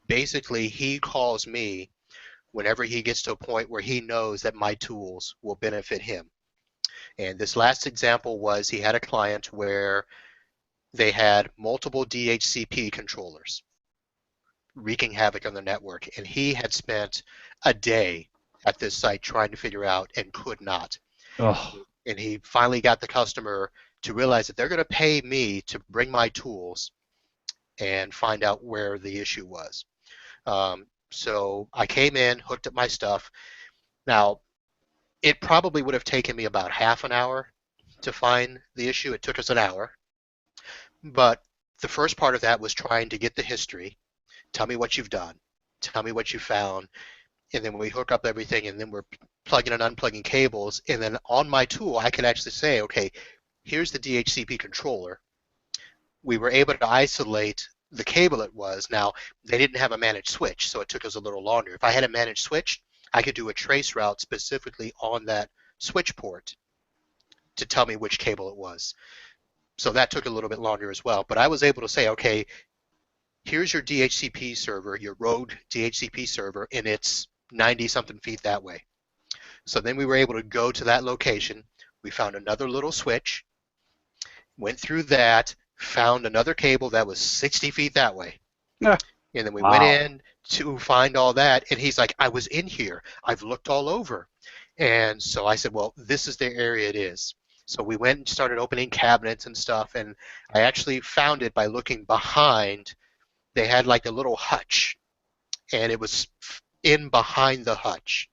C: basically he calls me whenever he gets to a point where he knows that my tools will benefit him. And this last example was he had a client where they had multiple DHCP controllers wreaking havoc on the network, and he had spent a day at this site trying to figure out and could not.
A: Oh,
C: And he finally got the customer to realize that they're going to pay me to bring my tools and find out where the issue was. So I came in, hooked up my stuff. Now, it probably would have taken me about half an hour to find the issue. It took us an hour. But the first part of that was trying to get the history. Tell me what you've done. Tell me what you found. And then we hook up everything, and then we're plugging and unplugging cables. And then on my tool, I could actually say, okay, here's the DHCP controller. We were able to isolate the cable it was. Now, they didn't have a managed switch, so it took us a little longer. If I had a managed switch, I could do a trace route specifically on that switch port to tell me which cable it was. So that took a little bit longer as well. But I was able to say, okay, here's your DHCP server, your road DHCP server, and it's 90-something feet that way. So then we were able to go to that location. We found another little switch, went through that, found another cable that was 60 feet that way.
B: Yeah.
C: And then we
A: Wow.
C: went in to find all that, and he's like, I was in here. I've looked all over. And so I said, well, this is the area it is. So we went and started opening cabinets and stuff, and I actually found it by looking behind. They had like a little hutch, and it was in behind the hutch.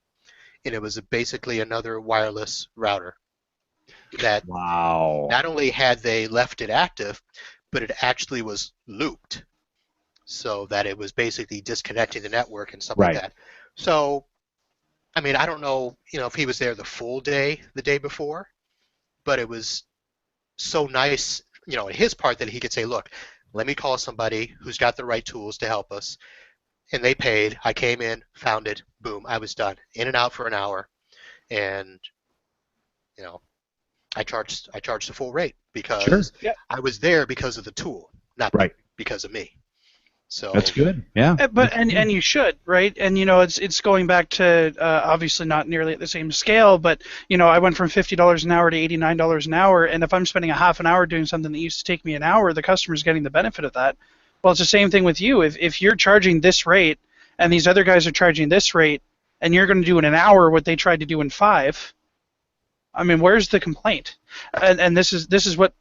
C: And it was basically another wireless router that
A: wow.
C: not only had they left it active, but it actually was looped, so that it was basically disconnecting the network and stuff
A: Right.
C: like that. So, I mean, I don't know, if he was there the full day, the day before, but it was so nice, on his part that he could say, look, let me call somebody who's got the right tools to help us. And they paid. I came in, found it, boom, I was done. In and out for an hour. And, I charged the full rate because
A: Sure.
B: Yeah.
C: I was there because of the tool, not
A: Right.
C: because of me. So
A: That's good. Yeah.
B: But and you should, right? And it's going back to obviously not nearly at the same scale, but I went from $50 an hour to $89 an hour, and if I'm spending a half an hour doing something that used to take me an hour, the customer's getting the benefit of that. Well, it's the same thing with you. If you're charging this rate and these other guys are charging this rate, and you're going to do in an hour what they tried to do in 5, I mean, where's the complaint? And this is what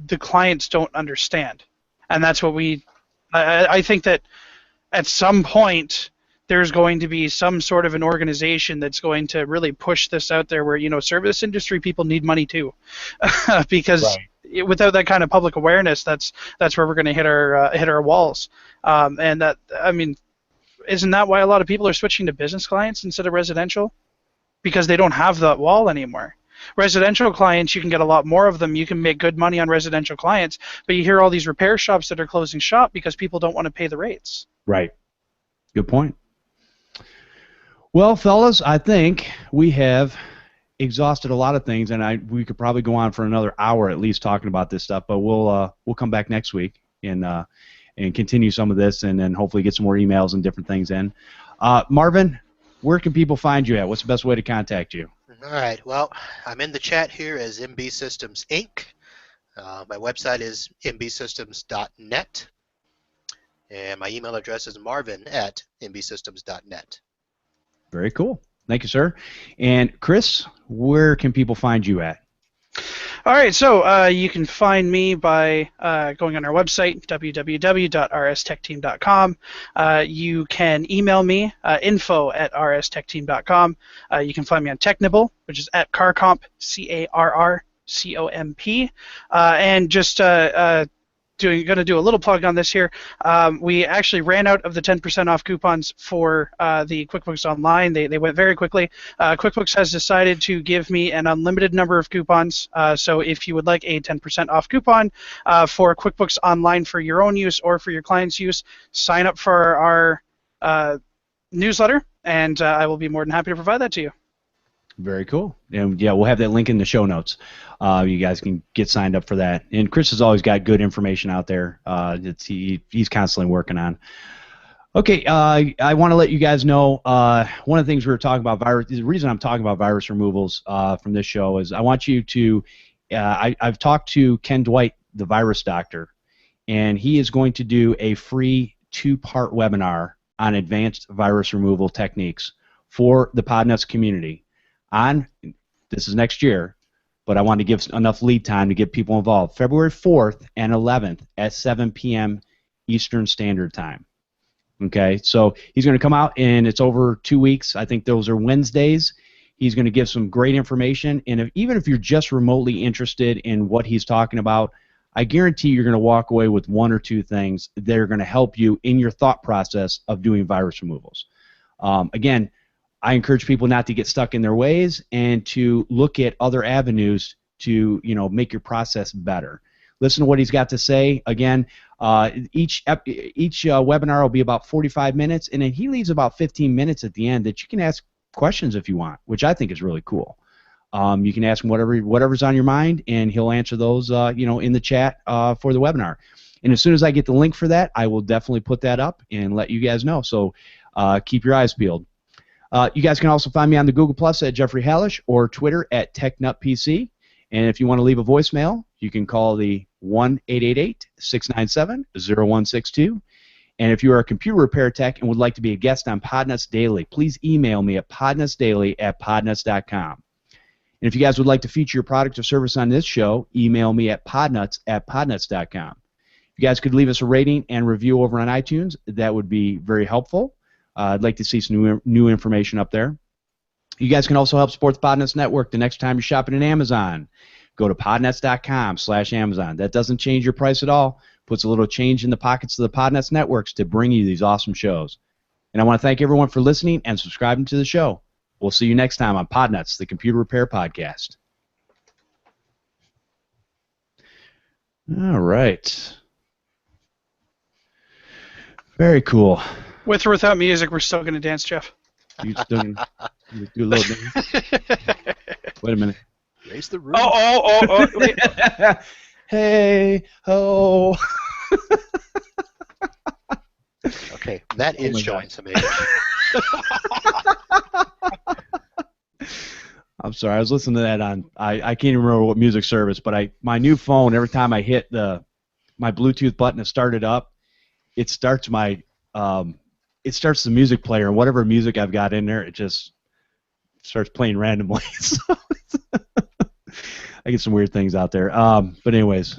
B: the clients don't understand, and that's what I think that at some point there's going to be some sort of an organization that's going to really push this out there where service industry people need money too, because without that kind of public awareness, that's where we're going to hit our walls. And that, I mean, isn't that why a lot of people are switching to business clients instead of residential? Because they don't have that wall anymore. Residential clients, you can get a lot more of them. You can make good money on residential clients, but you hear all these repair shops that are closing shop because people don't want to pay the rates.
A: Right. Good point. Well, fellas, I think we have exhausted a lot of things, and we could probably go on for another hour at least talking about this stuff. But we'll come back next week and continue some of this, and then hopefully get some more emails and different things in. Marvin, where can people find you at? What's the best way to contact you?
C: All right. Well, I'm in the chat here as MB Systems Inc. My website is mbsystems.net, and my email address is marvin@mbsystems.net.
A: Very cool. Thank you, sir. And Chris, where can people find you at?
B: All right, so you can find me by going on our website, www.rstechteam.com. You can email me, info@rstechteam.com. You can find me on Technibble, which is at carcomp, CARRCOMP. And just going to do a little plug on this here. We actually ran out of the 10% off coupons for the QuickBooks Online. They went very quickly. QuickBooks has decided to give me an unlimited number of coupons. So if you would like a 10% off coupon for QuickBooks Online for your own use or for your client's use, sign up for our newsletter. and I will be more than happy to provide that to you.
A: Very cool. And yeah, we'll have that link in the show notes. You guys can get signed up for that. And Chris has always got good information out there. He's constantly working on. Okay, I want to let you guys know one of the things we were talking about virus. The reason I'm talking about virus removals from this show is I want you to. I've talked to Ken Dwight, the virus doctor, and he is going to do a free 2-part webinar on advanced virus removal techniques for the Podnutz community. This is next year, but I want to give enough lead time to get people involved. February 4th and 11th at 7 p.m. Eastern Standard Time. Okay, so he's going to come out, and it's over 2 weeks. I think those are Wednesdays. He's going to give some great information, and even if you're just remotely interested in what he's talking about, I guarantee you're going to walk away with 1 or 2 things that are going to help you in your thought process of doing virus removals. Again, I encourage people not to get stuck in their ways and to look at other avenues to make your process better. Listen to what he's got to say. Again, each webinar will be about 45 minutes, and then he leaves about 15 minutes at the end that you can ask questions if you want, which I think is really cool. You can ask him whatever's on your mind, and he'll answer those in the chat for the webinar. And as soon as I get the link for that, I will definitely put that up and let you guys know. So keep your eyes peeled. You guys can also find me on the Google Plus at Jeffery Halash or Twitter at TechNutPC. And if you want to leave a voicemail, you can call the 1-888-697-0162. And if you are a computer repair tech and would like to be a guest on Podnutz Daily, please email me at podnutzdaily@podnutz.com. And if you guys would like to feature your product or service on this show, email me at podnutz@podnutz.com. If you guys could leave us a rating and review over on iTunes, that would be very helpful. I'd like to see some new information up there. You guys can also help support the Podnutz Network the next time you're shopping at Amazon. Go to podnutz.com/Amazon. That doesn't change your price at all. Puts a little change in the pockets of the Podnutz Networks to bring you these awesome shows. And I want to thank everyone for listening and subscribing to the show. We'll see you next time on Podnutz, the Computer Repair Podcast. All right. Very cool.
B: With or without music, we're still going to dance, Jeff.
A: You still do a little dance? Wait a minute.
C: Raise the roof.
B: Oh, wait.
A: Hey, ho.
C: Okay, that is showing some age.
A: I'm sorry, I was listening to that on, I can't even remember what music service, but my new phone, every time I hit my Bluetooth button to start it up, it starts the music player, and whatever music I've got in there, it just starts playing randomly. So I get some weird things out there. But anyways.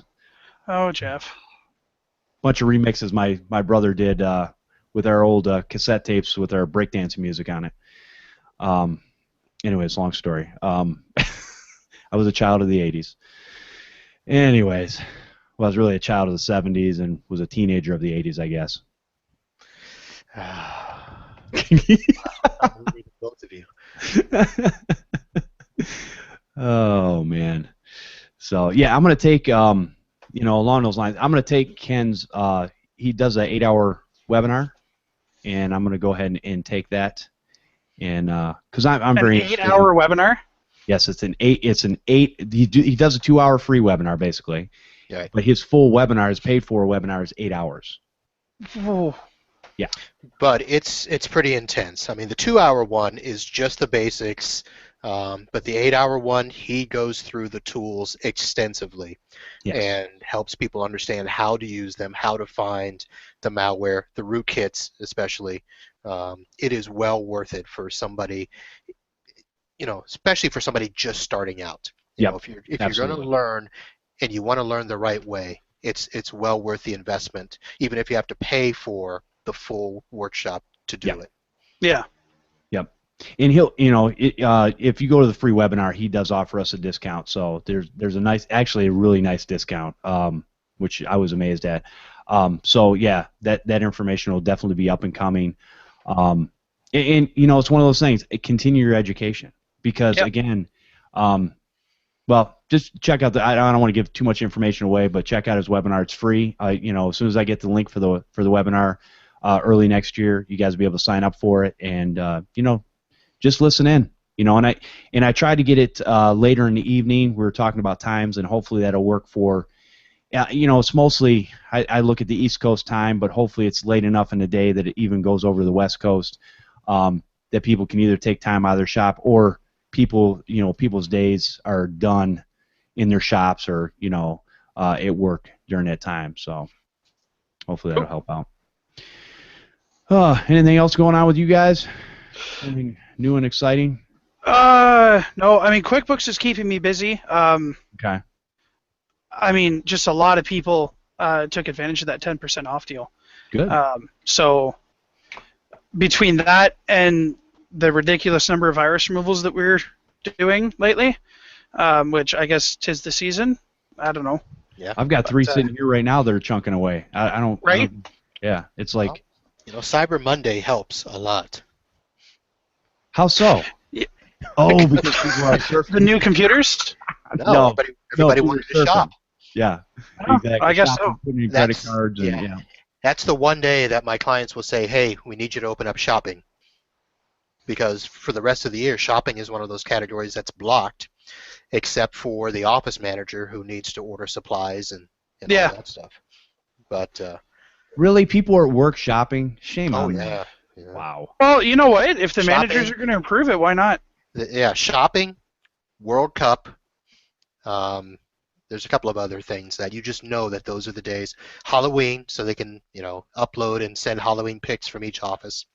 B: Oh, Jeff.
A: Bunch of remixes my brother did with our old cassette tapes with our breakdancing music on it. Anyways, long story. I was a child of the 80s. Anyways, well, I was really a child of the 70s and was a teenager of the 80s, I guess.
C: Both of you.
A: Oh, man. So, yeah, I'm going to take, along those lines, I'm going to take Ken's, he does an 8-hour webinar, and I'm going to go ahead and take that. And because I'm very interested.
B: 8-hour webinar?
A: Yes, he does a 2-hour free webinar, basically.
C: Yeah.
A: But his full webinar, his paid for webinar, is 8 hours.
B: Oh.
A: Yeah.
C: But it's pretty intense. I mean, the 2-hour one is just the basics, but the 8-hour one, he goes through the tools extensively.
A: Yes.
C: And helps people understand how to use them, how to find the malware, the rootkits especially. It is well worth it for somebody, especially for somebody just starting out. If you're going to learn and you want to learn the right way, it's well worth the investment, even if you have to pay for the full workshop to do it.
B: Yeah.
A: Yep. And he'll, if you go to the free webinar, he does offer us a discount. So there's a really nice discount, which I was amazed at. So yeah, that information will definitely be up and coming. And it's one of those things. Continue your education because again, well, just check out I don't want to give too much information away, but check out his webinar. It's free. As soon as I get the link for the webinar, early next year. You guys will be able to sign up for it, and just listen in. And I tried to get it later in the evening. We were talking about times, and hopefully that'll work for. It's mostly I look at the East Coast time, but hopefully it's late enough in the day that it even goes over to the West Coast, that people can either take time out of their shop, or people's days are done in their shops, or at work during that time. So hopefully that'll help out. Anything else going on with you guys? Anything new and exciting?
B: No. I mean, QuickBooks is keeping me busy.
A: Okay.
B: I mean, just a lot of people took advantage of that 10% off deal.
A: Good.
B: So between that and the ridiculous number of virus removals that we're doing lately, which I guess 'tis the season. I don't know.
C: Yeah.
A: I've got 3 sitting here right now that are chunking away. I don't.
B: Right?
A: Yeah. It's like.
C: Cyber Monday helps a lot.
A: How so?
B: Yeah.
A: Oh, because people are surfing.
B: The new computers?
C: No, everybody wanted to
A: surfing.
C: shop.
A: Yeah,
B: Oh,
A: exactly.
B: I guess
A: Shopping,
B: so.
A: putting in credit cards and
C: yeah. That's the one day that my clients will say, hey, we need you to open up shopping. Because for the rest of the year, shopping is one of those categories that's blocked, except for the office manager who needs to order supplies and all that stuff. But
A: really, people are at work shopping? Shame on them.
C: Yeah.
B: Wow. Well, you know what? If the managers are going to improve it, why not?
C: Shopping, World Cup. There's a couple of other things that you just know that those are the days. Halloween, so they can upload and send Halloween pics from each office.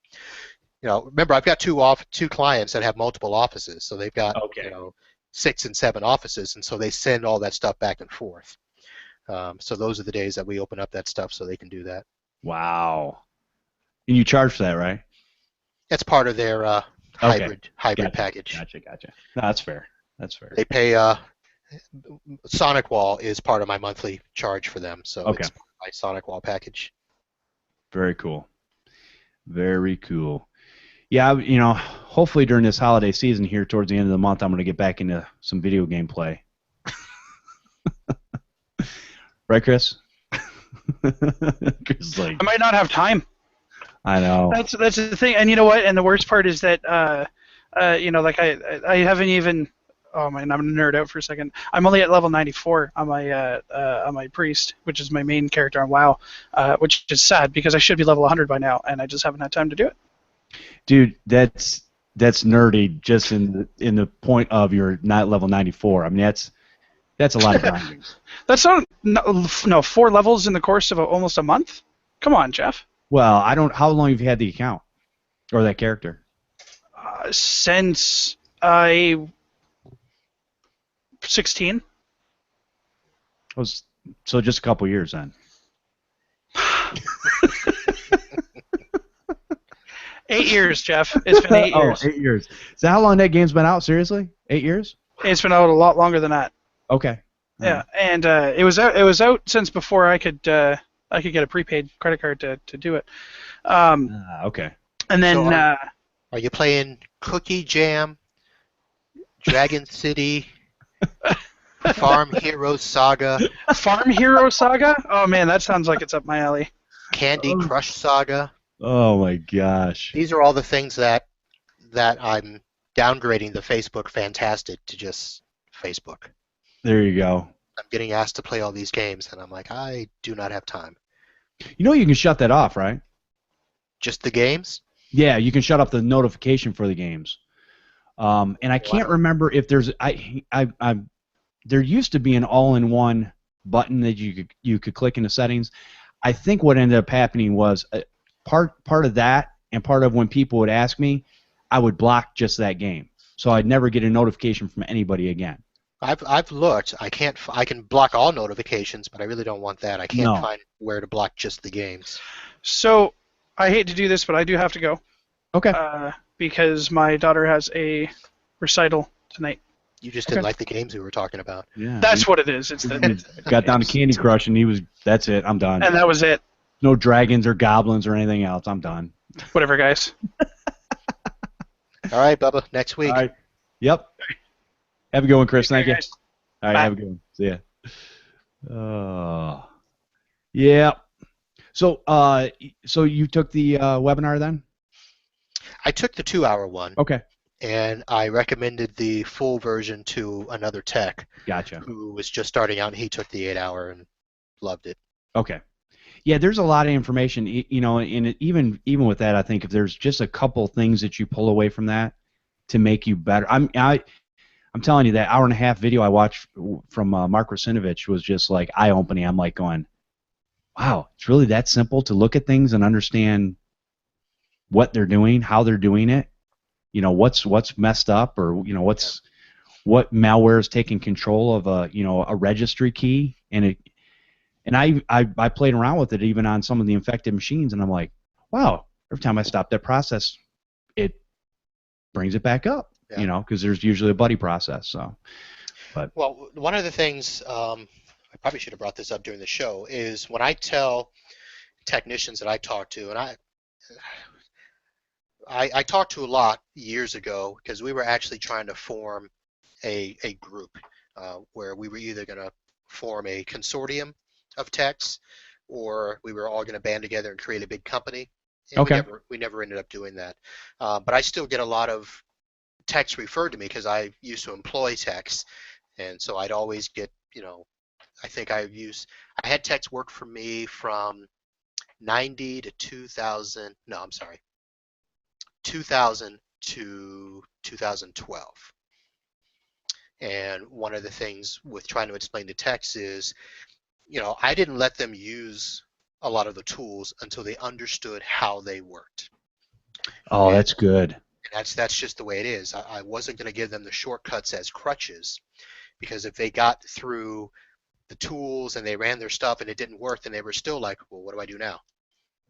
C: Remember, I've got two clients that have multiple offices, so they've got 6 and 7 offices, and so they send all that stuff back and forth. So those are the days that we open up that stuff so they can do that.
A: Wow. And you charge for that, right?
C: That's part of their hybrid package.
A: Gotcha. No, that's fair.
C: They pay. Sonic Wall is part of my monthly charge for them, so it's my Sonic Wall package.
A: Very cool. Yeah, hopefully during this holiday season here, towards the end of the month, I'm going to get back into some video game play. Right, Chris? Chris is like,
B: I might not have time.
A: I know.
B: That's the thing, and you know what? And the worst part is that I haven't even. Oh man, I'm gonna nerd out for a second. I'm only at level 94 on my priest, which is my main character on WoW, which is sad because I should be level 100 by now, and I just haven't had time to do it.
A: Dude, that's nerdy. Just in the point of you're not level 94. I mean, that's a lot of grinding.
B: That's not 4 levels in the course of almost a month. Come on, Jeff.
A: Well, how long have you had the account or that character?
B: Since I 16.
A: So just a couple years then.
B: 8 years, Jeff. It's been 8 years.
A: 8 years. So how long that game's been out? Seriously? 8 years?
B: It's been out a lot longer than that.
A: Okay.
B: Yeah, and it was out since before I could get a prepaid credit card to do it.
A: Okay.
B: And then
C: So are you playing Cookie Jam, Dragon City, Farm Hero Saga?
B: Farm Hero Saga? Oh man, that sounds like it's up my alley.
C: Candy Crush Saga?
A: Oh my gosh.
C: These are all the things that I'm downgrading the Facebook Fantastic to just Facebook.
A: There you go.
C: I'm getting asked to play all these games, and I'm like, I do not have time.
A: You can shut that off, right?
C: Just the games?
A: Yeah, you can shut off the notification for the games. And I can't remember if there's there used to be an all-in-one button that you could click in the settings. I think what ended up happening was part of that, and part of when people would ask me, I would block just that game, so I'd never get a notification from anybody again.
C: I've looked. I can block all notifications, but I really don't want that. I can't find where to block just the games.
B: So I hate to do this, but I do have to go.
A: Okay.
B: Because my daughter has a recital tonight.
C: You just didn't like the games we were talking about.
A: Yeah.
B: That's what it is. It's
A: got down to Candy Crush, and that's it. I'm done.
B: And that was it.
A: No dragons or goblins or anything else. I'm done.
B: Whatever, guys.
C: All right, Bubba. Next week.
A: All right. Yep. Have a good one, Chris. Thank you.
B: Guys.
A: All right,
B: Bye.
A: have a good one. See ya. Yeah. So you took the webinar then?
C: I took the 2-hour one,
A: Okay,
C: and I recommended the full version to another tech
A: gotcha.
C: who was just starting out, and he took the 8-hour and loved it.
A: Okay. Yeah, there's a lot of information, you know, and even with that, I think if there's just a couple things that you pull away from that to make you better. I'm telling you, that hour and a half video I watched from Mark Rasinovich was just like eye-opening. I'm like going, wow, it's really that simple to look at things and understand what they're doing, how they're doing it, you know, what's messed up, or you know, what malware is taking control of a registry key, and I played around with it even on some of the infected machines, and I'm like, wow, every time I stop that process, it brings it back up,
C: Yeah.
A: you know, because there's usually a buddy process. So, but
C: Well, one of the things, I probably should have brought this up during the show, is when I tell technicians that I talk to, and I talked to a lot years ago because we were actually trying to form a group where we were either going to form a consortium of techs, or we were all going to band together and create a big company. And
A: Okay.
C: we never ended up doing that. But I still get a lot of techs referred to me because I used to employ techs, and so I'd always get, you know, I had techs work for me from 90 to 2000. No, I'm sorry, 2000 to 2012. And one of the things with trying to explain to techs is, you know, I didn't let them use a lot of the tools until they understood how they worked.
A: oh, that's good.
C: And that's just the way it is. I wasn't going to give them the shortcuts as crutches, because if they got through the tools and they ran their stuff and it didn't work, then they were still like, well, what do I do now?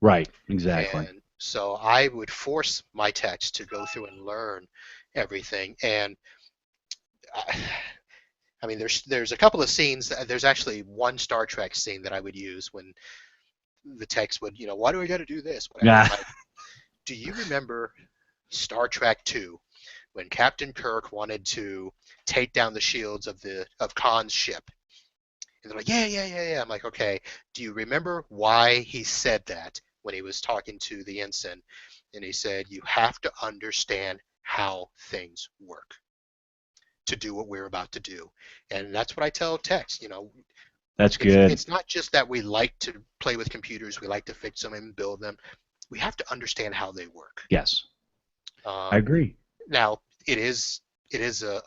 A: Right, exactly.
C: And so I would force my techs to go through and learn everything. And I mean, there's a couple of scenes. There's actually one Star Trek scene that I would use when the techs would, you know, why do I got to do this? Whatever.
A: Yeah.
C: Like, do you remember Star Trek 2 when Captain Kirk wanted to take down the shields of Khan's ship? And they're like, yeah. I'm like, okay. Do you remember why he said that when he was talking to the ensign? And he said, you have to understand how things work to do what we're about to do. And that's what I tell techs, you know.
A: That's good.
C: It's not just that we like to play with computers, we like to fix them and build them. We have to understand how they work.
A: Yes, I agree.
C: Now, it is a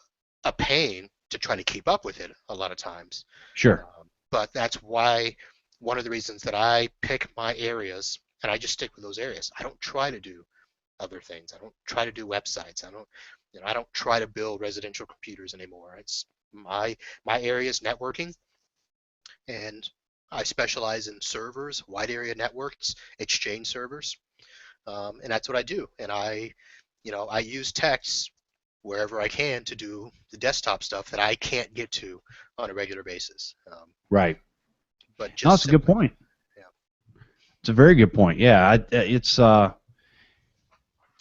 C: pain to try to keep up with it a lot of times.
A: Sure.
C: But that's why one of the reasons that I pick my areas, and I just stick with those areas. I don't try to do other things. I don't try to do websites. I don't try to build residential computers anymore. It's my area is networking, and I specialize in servers, wide area networks, Exchange servers, and that's what I do. And I use techs wherever I can to do the desktop stuff that I can't get to on a regular basis.
A: Right.
C: But just
A: no, that's a good point.
C: Yeah.
A: It's a very good point. Yeah,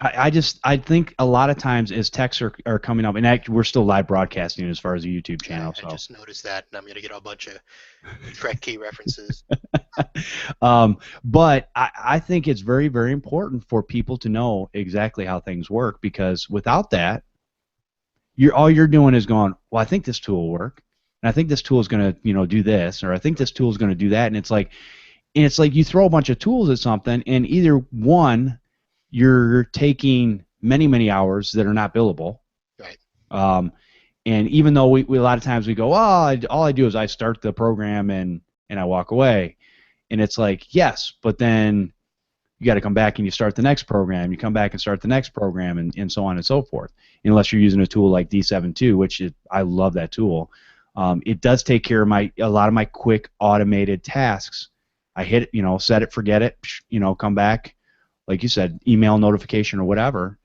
A: I think a lot of times as techs are coming up, and we're still live broadcasting as far as the YouTube channel.
C: I just noticed that, and I'm going to get a bunch of Trek key references.
A: But I think it's very, very important for people to know exactly how things work, because without that, all you're doing is going, well, I think this tool will work, and I think this tool is going to do this, or I think this tool is going to do that, and it's like you throw a bunch of tools at something, and either one, you're taking many, many hours that are not billable.
C: Right.
A: And even though we a lot of times we go, oh, all I do is I start the program and I walk away. And it's like, yes, but then you got to come back and you start the next program. You come back and start the next program, and so on and so forth. Unless you're using a tool like D72, which I love that tool. It does take care of a lot of my quick automated tasks. I hit it, set it, forget it, come back. Like you said, email notification or whatever,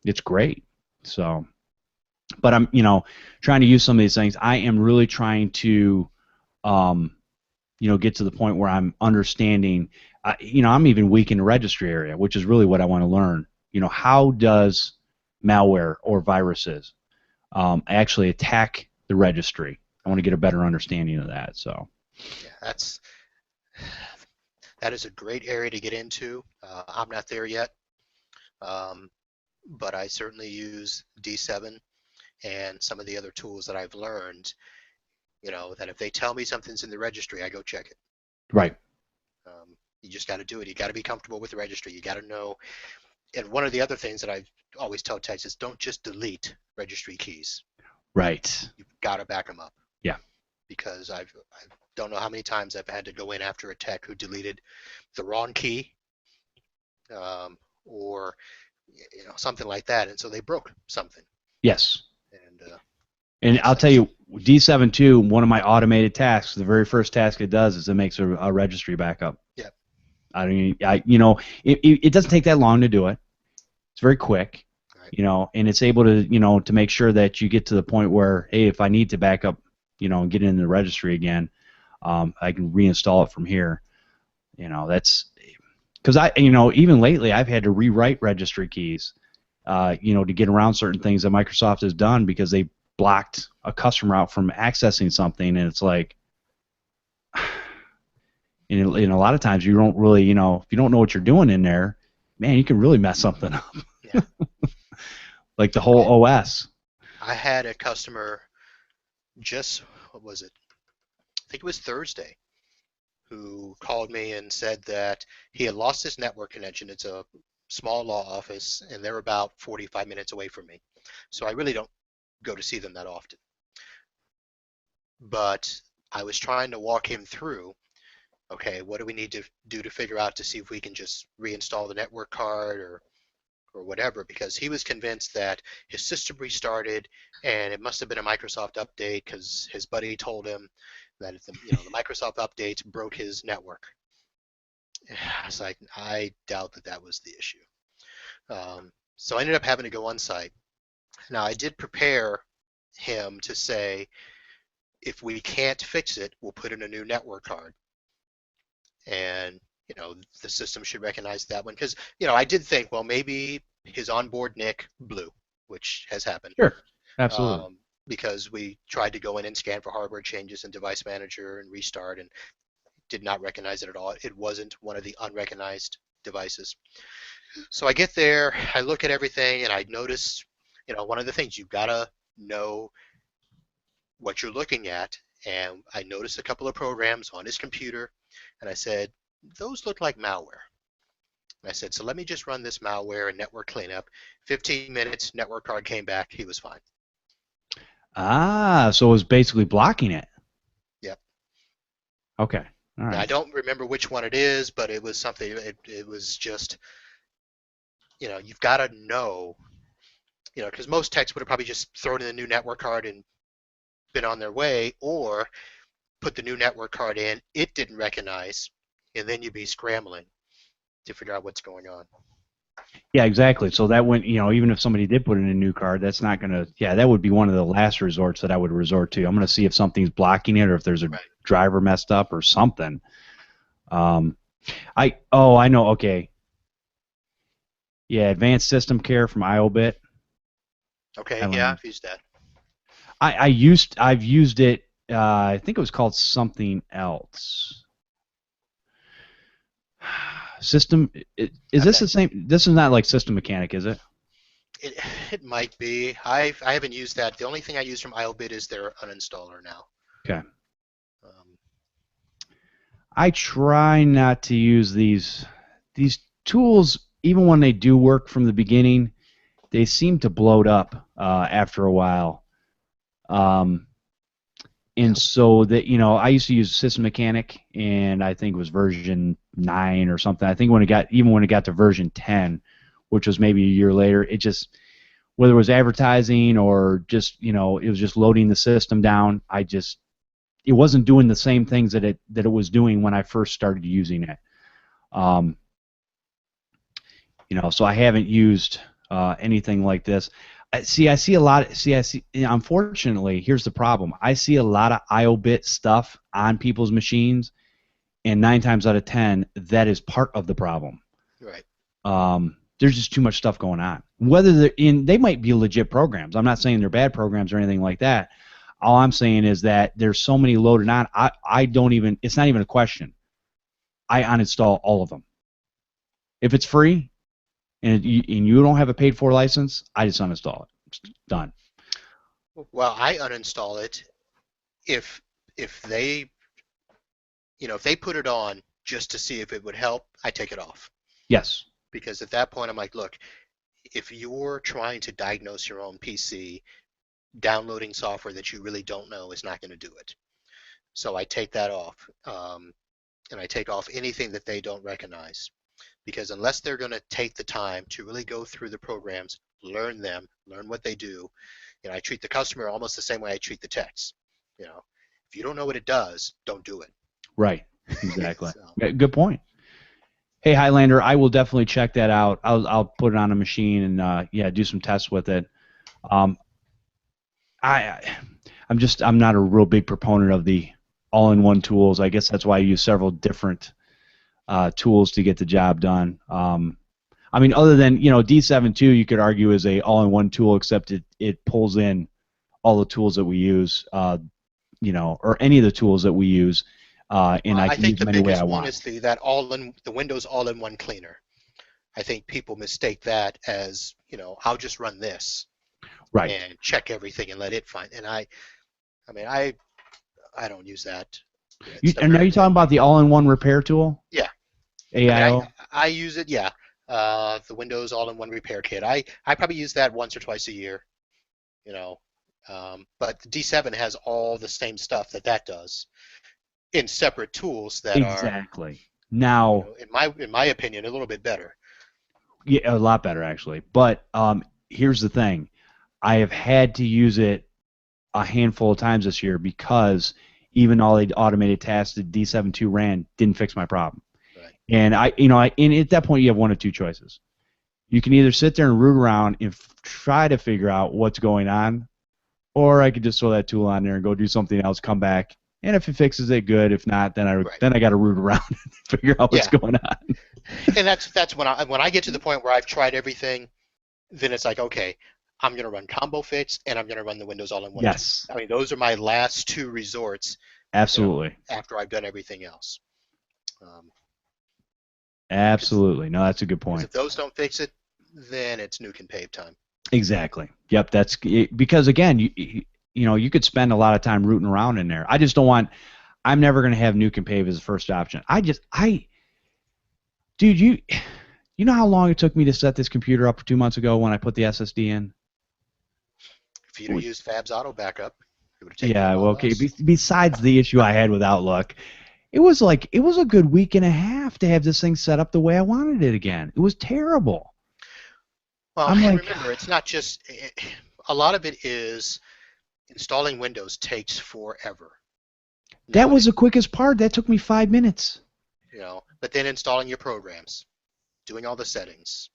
A: it's great. So, but I'm, trying to use some of these things. I am really trying to, get to the point where I'm understanding. I'm even weak in the registry area, which is really what I want to learn. How does malware or viruses actually attack the registry? I want to get a better understanding of that. So,
C: yeah, That is a great area to get into. I'm not there yet, but I certainly use D7 and some of the other tools that I've learned. That if they tell me something's in the registry, I go check it.
A: Right.
C: You just got to do it. You got to be comfortable with the registry. You got to know. And one of the other things that I always tell techs is don't just delete registry keys.
A: Right.
C: You've got to back them up.
A: Yeah.
C: Because I don't know how many times I've had to go in after a tech who deleted the wrong key, or something like that, and so they broke something.
A: Yes.
C: And
A: I'll tell you, D7 too. One of my automated tasks, the very first task it does is it makes a registry backup.
C: Yeah.
A: It doesn't take that long to do it. It's very quick.
C: Right.
A: And it's able to to make sure that you get to the point where, hey, if I need to back up, and get into the registry again, I can reinstall it from here. That's because even lately I've had to rewrite registry keys, to get around certain things that Microsoft has done because they blocked a customer out from accessing something, and it's like, and a lot of times you don't really, if you don't know what you're doing in there, man, you can really mess something up.
C: Yeah.
A: Like the whole OS.
C: I had a customer what was it? I think it was Thursday, who called me and said that he had lost his network connection. It's a small law office, and they're about 45 minutes away from me. So I really don't go to see them that often. But I was trying to walk him through, okay, what do we need to do to figure out to see if we can just reinstall the network card or whatever, because he was convinced that his system restarted and it must have been a Microsoft update because his buddy told him that the Microsoft updates broke his network. I was like, I doubt that was the issue. So I ended up having to go on site. Now, I did prepare him to say, if we can't fix it, we'll put in a new network card. And the system should recognize that one, because I did think, well, maybe his onboard NIC blew, which has happened.
A: Sure, absolutely.
C: Because we tried to go in and scan for hardware changes in Device Manager and restart, and did not recognize it at all. It wasn't one of the unrecognized devices. So I get there, I look at everything, and I notice, one of the things, you've got to know what you're looking at. And I noticed a couple of programs on his computer, and I said, those look like malware. And I said, so let me just run this malware and network cleanup. 15 minutes, network card came back, he was fine.
A: So it was basically blocking it.
C: Yep.
A: Okay. All right.
C: Now, I don't remember which one it is, but it was something, it was just, you've got to know, because most techs would have probably just thrown in a new network card and been on their way, or put the new network card in, it didn't recognize, and then you'd be scrambling to figure out what's going on.
A: Yeah, exactly. So that went, even if somebody did put in a new card, that's not going to, that would be one of the last resorts that I would resort to. I'm going to see if something's blocking it or if there's a driver messed up or something. I know, okay. Yeah, Advanced System Care from IOBit.
C: Okay, yeah, I've used that.
A: I've used it, I think it was called something else. System, is this the same? This is not like System Mechanic, is it?
C: It might be. I haven't used that. The only thing I use from IOBit is their uninstaller now.
A: Okay. I try not to use these tools, even when they do work from the beginning. They seem to bloat up after a while. And so that I used to use System Mechanic, and I think it was version 9 or something. I think when it got to version 10, which was maybe a year later, it just, whether it was advertising or just it was just loading the system down, it wasn't doing the same things that it was doing when I first started using it. So I haven't used anything like this. I see a lot. Unfortunately, here's the problem. I see a lot of IOBit stuff on people's machines, and 9 times out of 10, that is part of the problem.
C: Right.
A: There's just too much stuff going on. Whether they might be legit programs. I'm not saying they're bad programs or anything like that. All I'm saying is that there's so many loaded on. I don't even. It's not even a question. I uninstall all of them. If it's free and you don't have a paid for license, I just uninstall it. It's done.
C: Well, I uninstall it if they if they put it on just to see if it would help, I take it off.
A: Yes.
C: Because at that point I'm like, look, if you're trying to diagnose your own PC, downloading software that you really don't know is not going to do it. So I take that off, and I take off anything that they don't recognize. Because unless they're going to take the time to really go through the programs, learn them, learn what they do, I treat the customer almost the same way I treat the techs. If you don't know what it does, don't do it.
A: Right. Exactly.
C: So.
A: Good point. Hey, Highlander, I will definitely check that out. I'll put it on a machine and do some tests with it. I'm not a real big proponent of the all-in-one tools. I guess that's why I use several different tools to get the job done. I mean, other than D7 you could argue is a all-in-one tool, except it pulls in all the tools that we use, or any of the tools that we use, and I can use them any way I want.
C: I think the biggest one is the Windows all-in-one cleaner. I think people mistake that as I'll just run this,
A: right,
C: and check everything and let it find. And I don't use that.
A: And are you talking about the all-in-one repair tool?
C: Yeah.
A: AIO?
C: I use it, yeah. The Windows all-in-one repair kit. I probably use that once or twice a year, but the D7 has all the same stuff that does in separate tools that are
A: exactly. Now,
C: in my opinion, a little bit better.
A: Yeah, a lot better actually. But here's the thing: I have had to use it a handful of times this year because even all the automated tasks that D7.2 ran didn't fix my problem.
C: Right.
A: And and at that point you have one of two choices. You can either sit there and root around and try to figure out what's going on, or I could just throw that tool on there and go do something else, come back, and if it fixes it, good. If not, then I got to root around and figure out what's going on.
C: And that's when I get to the point where I've tried everything, then it's like, okay, I'm going to run Combo Fix and I'm going to run the Windows all-in-one.
A: Yes.
C: I mean, those are my last two resorts.
A: Absolutely.
C: After I've done everything else.
A: Absolutely. No, that's a good point.
C: If those don't fix it, then it's nuke and pave time.
A: Exactly. Yep. That's because again, you could spend a lot of time rooting around in there. I just don't want. I'm never going to have nuke and pave as the first option. Dude, you know how long it took me to set this computer up 2 months ago when I put the SSD in?
C: If you'd have used Fab's auto backup, it would have taken.
A: Yeah. Well, okay. Besides the issue I had with Outlook, it was a good week and a half to have this thing set up the way I wanted it again. It was terrible.
C: Well, remember, it's not just. A lot of it is installing Windows takes forever.
A: That was the quickest part. That took me 5 minutes.
C: But then installing your programs, doing all the settings,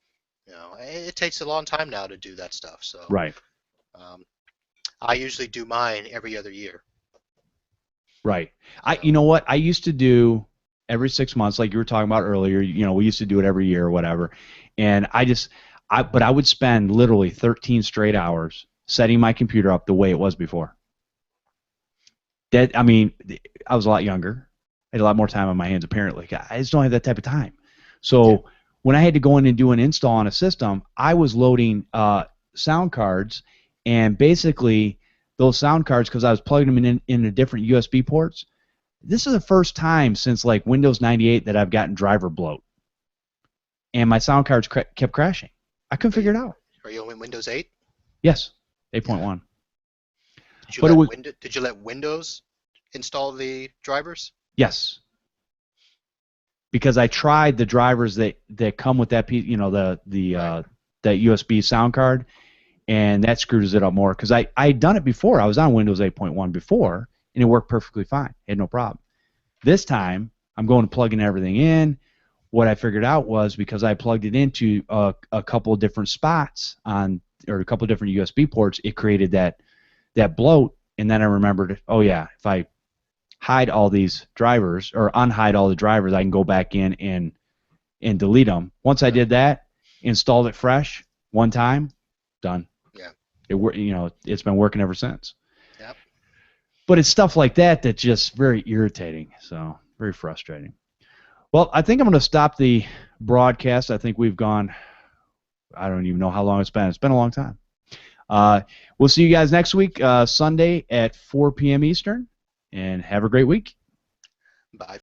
C: it takes a long time now to do that stuff. So
A: right.
C: I usually do mine every other year.
A: Right. You know what? I used to do every 6 months, like you were talking about earlier. We used to do it every year or whatever, and but I would spend literally 13 straight hours setting my computer up the way it was before. I was a lot younger. I had a lot more time on my hands, apparently. I just don't have that type of time. So when I had to go in and do an install on a system, I was loading sound cards, and basically those sound cards, because I was plugging them in the different USB ports, this is the first time since like Windows 98 that I've gotten driver bloat. And my sound cards kept crashing. I couldn't figure it out.
C: Are you on Windows 8?
A: Yes, 8.1.
C: Did you let Windows install the drivers?
A: Yes. Because I tried the drivers that come with that piece, that USB sound card, and that screws it up more. Because I had done it before. I was on Windows 8.1 before, and it worked perfectly fine. Had no problem. This time, I'm going to plug everything in. What I figured out was because I plugged it into a couple of different spots or a couple of different USB ports, it created that bloat. And then I remembered, oh yeah, if I hide all these drivers or unhide all the drivers, I can go back in and delete them. Once I did that, installed it fresh one time, done.
C: Yeah.
A: It's been working ever since.
C: Yep.
A: But it's stuff like that that's just very irritating. So very frustrating. Well, I think I'm going to stop the broadcast. I think we've gone, I don't even know how long it's been. It's been a long time. We'll see you guys next week, Sunday at 4 p.m. Eastern, and have a great week.
C: Bye.